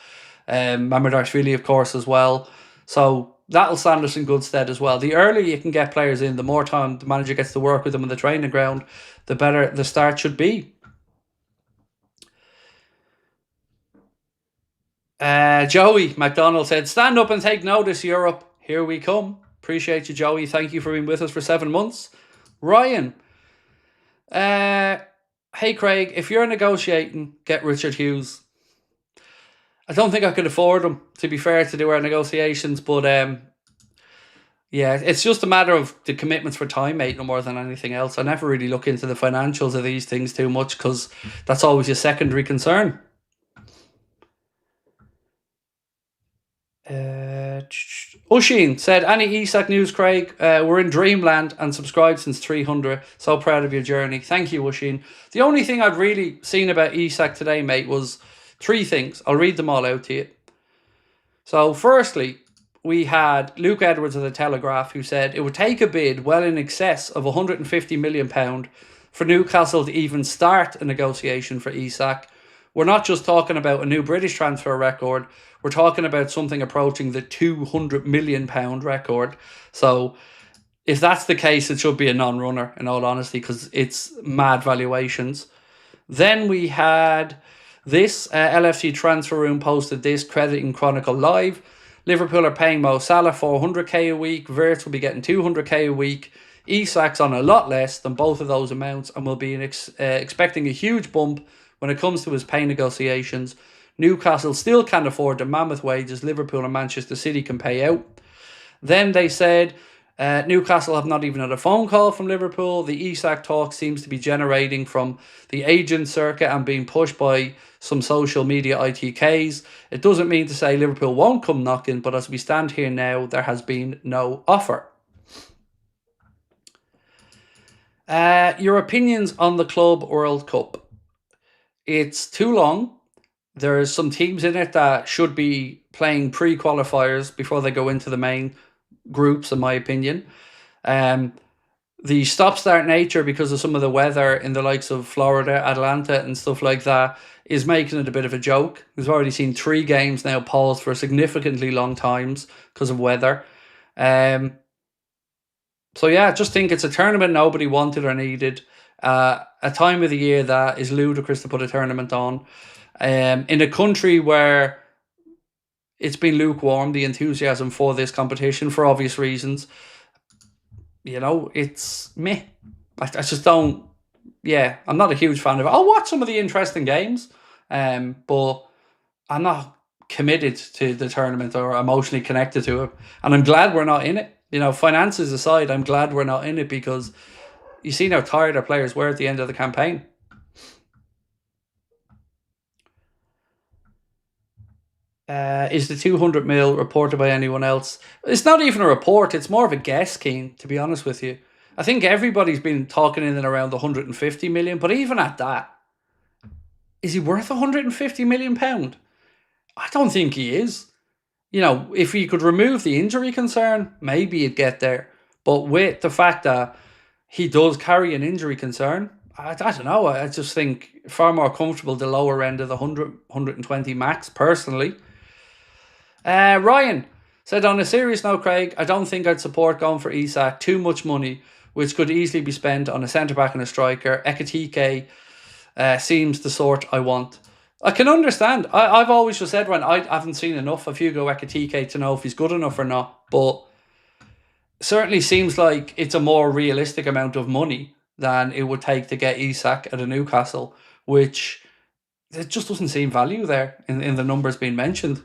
Mamadashvili, of course, as well. So that'll stand us in good stead as well. The earlier you can get players in, the more time the manager gets to work with them on the training ground, the better the start should be. Joey McDonald said, "Stand up and take notice, Europe. Here we come." Appreciate you, Joey. Thank you for being with us for 7 months. Ryan. Hey, Craig, if you're negotiating, get Richard Hughes. I don't think I could afford him, to be fair, to do our negotiations. But, yeah, it's just a matter of the commitments for time, mate, no more than anything else. I never really look into the financials of these things too much because that's always a secondary concern. Ushin said, "Any Isak news, Craig? We're in dreamland and subscribed since 300. So proud of your journey." Thank you, Ushin. The only thing I'd really seen about Isak today, mate, was 3 things. I'll read them all out to you. So firstly, we had Luke Edwards of the Telegraph, who said it would take a bid well in excess of £150 million for Newcastle to even start a negotiation for Isak. We're not just talking about a new British transfer record. We're talking about something approaching the £200 million record. So if that's the case, it should be a non-runner, in all honesty, because it's mad valuations. Then we had this. LFC Transfer Room posted this, crediting Chronicle Live. Liverpool are paying Mo Salah 400k a week. Wirtz will be getting 200k a week. Isak's on a lot less than both of those amounts and will be expecting a huge bump when it comes to his pay negotiations. Newcastle still can't afford the mammoth wages Liverpool and Manchester City can pay out. Then they said Newcastle have not even had a phone call from Liverpool. The Isak talk seems to be generating from the agent circuit and being pushed by some social media ITKs. It doesn't mean to say Liverpool won't come knocking, but as we stand here now, there has been no offer. Your opinions on the Club World Cup? It's too long. There's some teams in it that should be playing pre-qualifiers before they go into the main groups, in my opinion. The stop-start nature, because of some of the weather in the likes of Florida, Atlanta and stuff like that, is making it a bit of a joke. We've already seen 3 games now paused for significantly long times because of weather. So yeah, I just think it's a tournament nobody wanted or needed. A time of the year that is ludicrous to put a tournament on. In a country where it's been lukewarm, the enthusiasm for this competition, for obvious reasons. It's meh. I just don't. Yeah, I'm not a huge fan of it. I'll watch some of the interesting games, but I'm not committed to the tournament or emotionally connected to it. And I'm glad we're not in it. Finances aside, I'm glad we're not in it because you see how tired our players were at the end of the campaign. Is the 200 mil reported by anyone else? It's not even a report. It's more of a guess, Keane, to be honest with you. I think everybody's been talking in and around the 150 million, but even at that, is he worth 150 million pound? I don't think he is. If he could remove the injury concern, maybe he'd get there. But with the fact that he does carry an injury concern, I don't know. I just think far more comfortable the lower end of the 100, 120 max, personally. Ryan said, on a serious note, Craig, I don't think I'd support going for Isak. Too much money, which could easily be spent on a centre-back and a striker. Ekitike seems the sort I want. I can understand. I've always just said, when I haven't seen enough of Hugo Ekitike to know if he's good enough or not, but certainly seems like it's a more realistic amount of money than it would take to get Isak at a Newcastle, which it just doesn't seem value there in the numbers being mentioned.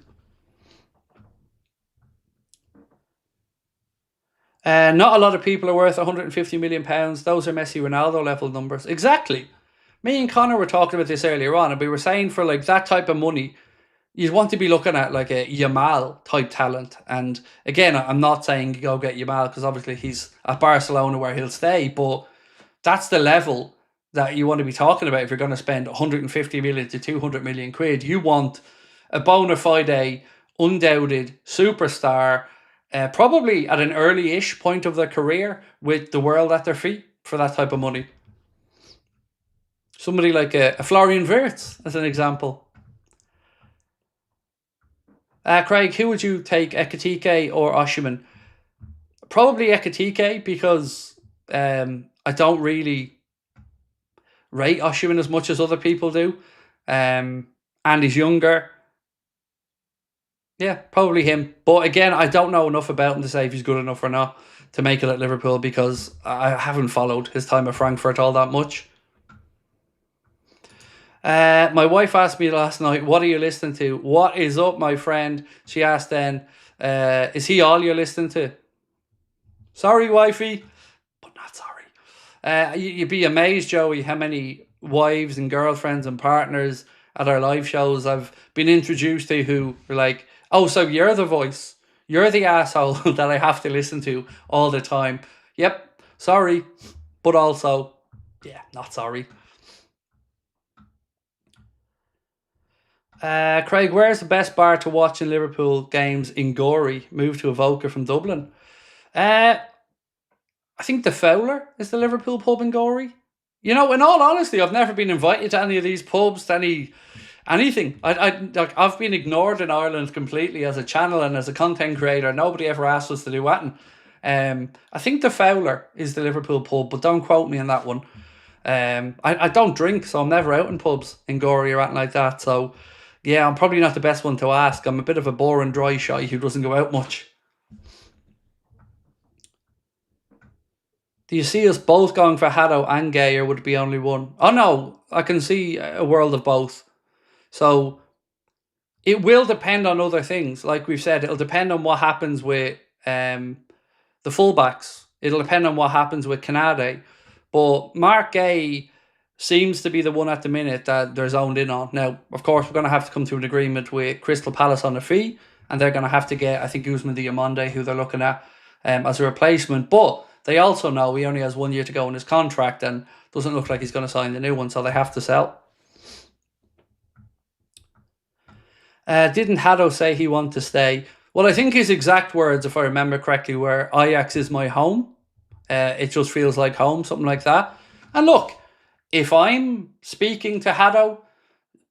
Not a lot of people are worth £150 million. Those are Messi, Ronaldo level numbers. Exactly. Me and Connor were talking about this earlier on, and we were saying for like that type of money, you'd want to be looking at like a Yamal type talent. And again, I'm not saying go get Yamal because obviously he's at Barcelona where he'll stay, but that's the level that you want to be talking about if you're going to spend 150 million to 200 million quid. You want a bona fide, undoubted superstar, probably at an early-ish point of their career with the world at their feet for that type of money. Somebody like a Florian Wirtz, as an example. Craig, who would you take, Ekitike or Osimhen? Probably Ekitike because I don't really rate Osimhen as much as other people do. And he's younger. Yeah, probably him. But again, I don't know enough about him to say if he's good enough or not to make it at Liverpool because I haven't followed his time at Frankfurt all that much. My wife asked me last night, what are you listening to? What is up, my friend? She asked then, is he all you're listening to? Sorry, wifey, but not sorry. You'd be amazed, Joey, how many wives and girlfriends and partners at our live shows I've been introduced to who are like, oh, so you're the voice. You're the asshole that I have to listen to all the time. Yep, sorry, but also, yeah, not sorry. Craig, where's the best bar to watch in Liverpool games in Gorey? Move to Evoca from Dublin. I think the Fowler is the Liverpool pub in Gorey. You know, in all honesty, I've never been invited to any of these pubs, to anything. I've been ignored in Ireland completely as a channel and as a content creator. Nobody ever asked us to do anything. I think the Fowler is the Liverpool pub, but don't quote me on that one. I don't drink, so I'm never out in pubs in Gorey or anything like that. So, yeah, I'm probably not the best one to ask. I'm a bit of a boring, dry shy who doesn't go out much. Do you see us both going for Haddo and Gay, or would it be only one? Oh, no, I can see a world of both. So it will depend on other things. Like we've said, it'll depend on what happens with the fullbacks. It'll depend on what happens with Canade. But Mark Gay seems to be the one at the minute that they're zoned in on. Now, of course, we're going to have to come to an agreement with Crystal Palace on a fee, and they're going to have to get, I think, Ousmane Diomande, who they're looking at as a replacement. But they also know he only has 1 year to go in his contract and doesn't look like he's going to sign the new one, so they have to sell. Didn't Haddo say he wanted to stay? Well, I think his exact words, if I remember correctly, were Ajax is my home. It just feels like home, something like that. And look, if I'm speaking to Haddo,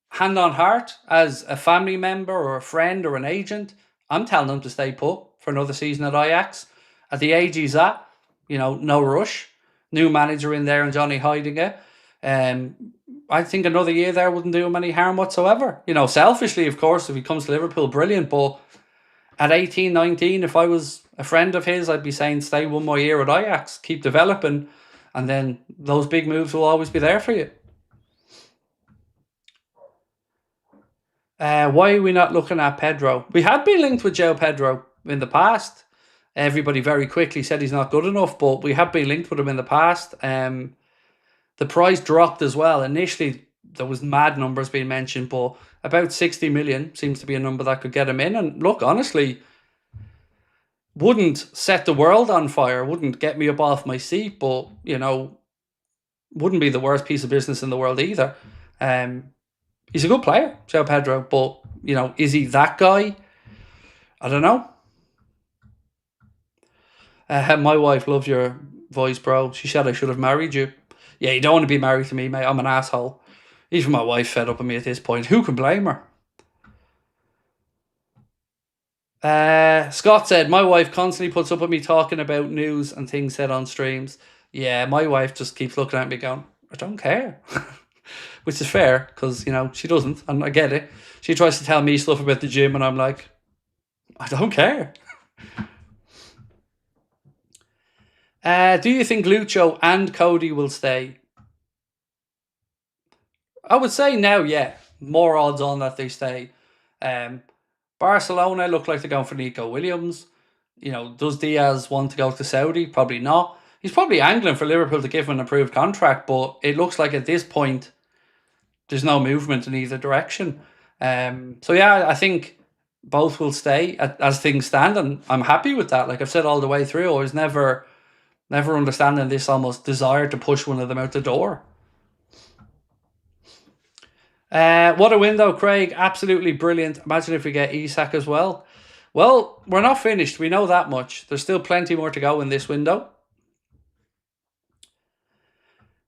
hand on heart, as a family member or a friend or an agent, I'm telling him to stay put for another season at Ajax. At the age he's at, no rush. New manager in there and Johnny Heidegger. I think another year there wouldn't do him any harm whatsoever. Selfishly, of course, if he comes to Liverpool, brilliant. But at 18, 19, if I was a friend of his, I'd be saying stay one more year at Ajax, keep developing, and then those big moves will always be there for you. Why are we not looking at Pedro? We had been linked with Joe Pedro in the past. Everybody very quickly said he's not good enough, but we have been linked with him in the past. The price dropped as well. Initially, there was mad numbers being mentioned, but about 60 million seems to be a number that could get him in. And look, honestly, wouldn't set the world on fire, wouldn't get me up off my seat, but, wouldn't be the worst piece of business in the world either. He's a good player, Joe Pedro, but, is he that guy? I don't know. My wife loves your voice, bro. She said I should have married you. Yeah, you don't want to be married to me, mate. I'm an asshole. Even my wife fed up with me at this point. Who can blame her? Scott said, my wife constantly puts up with me talking about news and things said on streams. Yeah, my wife just keeps looking at me going, I don't care. Which is fair, because, she doesn't, and I get it. She tries to tell me stuff about the gym, and I'm like, I don't care. Do you think Lucho and Cody will stay? I would say now, yeah. more odds on that they stay. Barcelona look like they're going for Nico Williams. Does Diaz want to go to Saudi? Probably not. He's probably angling for Liverpool to give him an approved contract, but it looks like at this point there's no movement in either direction. So yeah, I think both will stay as things stand, and I'm happy with that. Like I've said all the way through, I was never understanding this almost desire to push one of them out the door. What a window, Craig. Absolutely brilliant. Imagine if we get Isak as well. Well, we're not finished. We know that much. There's still plenty more to go in this window.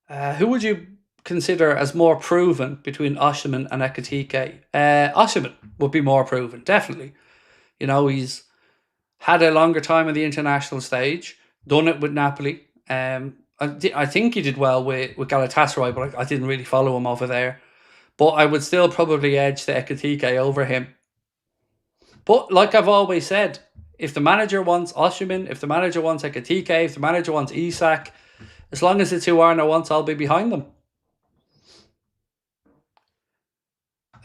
Who would you consider as more proven between Osimhen and Ekitike? Osimhen would be more proven, definitely. He's had a longer time on the international stage, done it with Napoli. I think he did well with Galatasaray, but I didn't really follow him over there. But I would still probably edge the Ekitike over him. But like I've always said, if the manager wants Osimhen, if the manager wants Ekitike, if the manager wants Isak, as long as it's who Arno wants, I'll be behind them.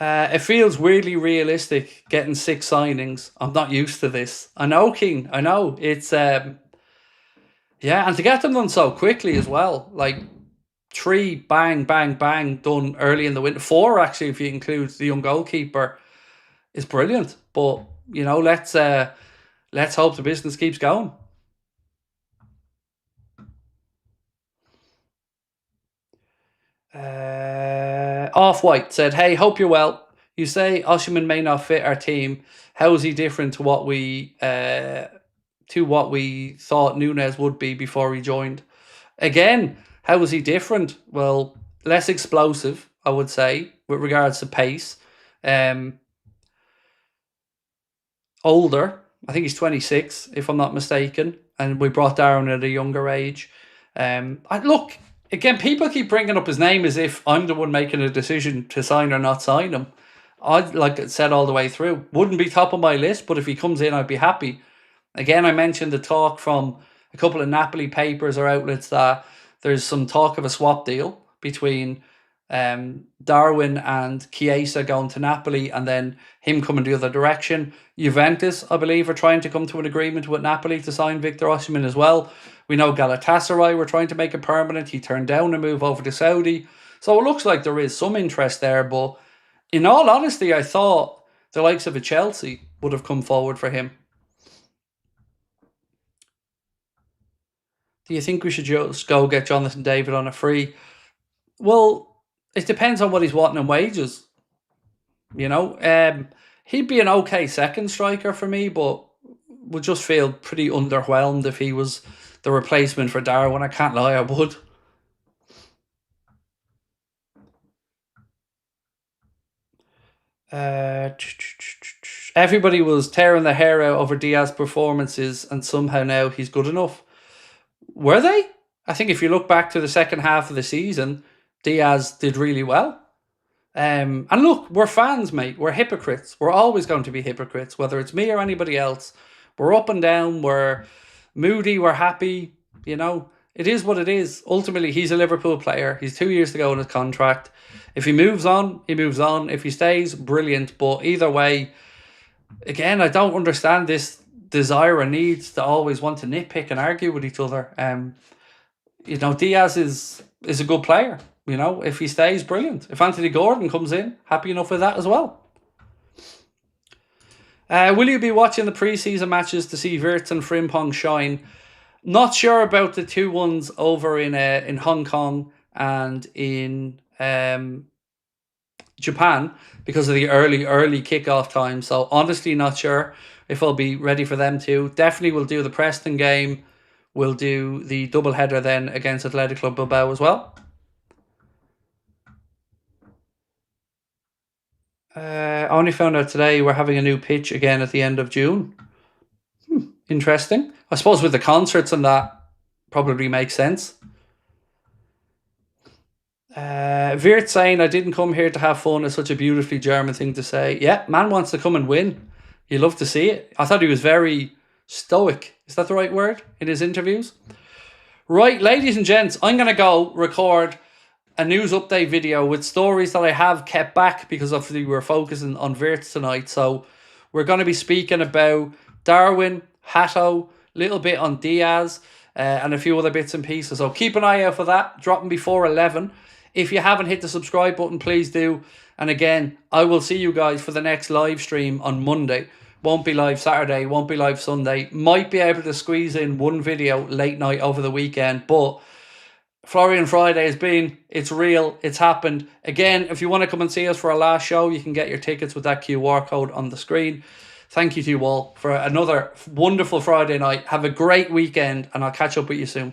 It feels weirdly realistic getting 6 signings. I'm not used to this. I know, King. I know. It's, and to get them done so quickly as well. Like 3, bang, bang, bang, done early in the winter. 4, actually, if you include the young goalkeeper, is brilliant. But, let's hope the business keeps going. Off-White said, hey, hope you're well. You say Osimhen may not fit our team. How is he different to what we thought Nunes would be before he joined? Again, how is he different? Well, less explosive, I would say, with regards to pace. Older. I think he's 26, if I'm not mistaken. And we brought Darren at a younger age. Look, again, people keep bringing up his name as if I'm the one making a decision to sign or not sign him. Like I said all the way through, wouldn't be top of my list, but if he comes in, I'd be happy. Again, I mentioned the talk from a couple of Napoli papers or outlets that there's some talk of a swap deal between Darwin and Chiesa going to Napoli and then him coming the other direction. Juventus, I believe, are trying to come to an agreement with Napoli to sign Victor Osimhen as well. We know Galatasaray were trying to make it permanent. He turned down a move over to Saudi. So it looks like there is some interest there, but in all honesty, I thought the likes of a Chelsea would have come forward for him. Do you think we should just go get Jonathan David on a free? Well, it depends on what he's wanting in wages. He'd be an okay second striker for me, but would just feel pretty underwhelmed if he was the replacement for Darwin. I can't lie, I would. Everybody was tearing their hair out over Diaz performances, and somehow now he's good enough. Were they? I think if you look back to the second half of the season, Diaz did really well. And look, we're fans, mate. We're hypocrites. We're always going to be hypocrites, whether it's me or anybody else. We're up and down. We're moody. We're happy. It is what it is. Ultimately, he's a Liverpool player. He's 2 years to go on his contract. If he moves on, he moves on. If he stays, brilliant. But either way, again, I don't understand this desire and needs to always want to nitpick and argue with each other. Diaz is a good player. If he stays, brilliant. If Anthony Gordon comes in, happy enough with that as well. Will you be watching the pre-season matches to see Wirtz and Frimpong shine? Not sure about the 2 ones over in Hong Kong and in Japan because of the early kickoff time. So honestly, not sure if I'll be ready for them too. Definitely will do the Preston game. We'll do the double header then against Athletic Club Bilbao as well. I only found out today we're having a new pitch again at the end of June. Interesting. I suppose with the concerts and that probably makes sense. Wirtz saying, I didn't come here to have fun is such a beautifully German thing to say. Yeah, man wants to come and win. You love to see it. I thought he was very stoic. Is that the right word? In his interviews? Right, ladies and gents, I'm going to go record a news update video with stories that I have kept back because obviously we're focusing on Wirtz tonight. So we're going to be speaking about Darwin, Hato, little bit on Diaz, and a few other bits and pieces. So keep an eye out for that, dropping before 11. If you haven't hit the subscribe button, please do. And again, I will see you guys for the next live stream on Monday. Won't be live Saturday, won't be live Sunday. Might be able to squeeze in one video late night over the weekend, but Florian Friday has been, it's real, it's happened. Again, if you want to come and see us for our last show, you can get your tickets with that QR code on the screen. Thank you to you all for another wonderful Friday night. Have a great weekend, and I'll catch up with you soon.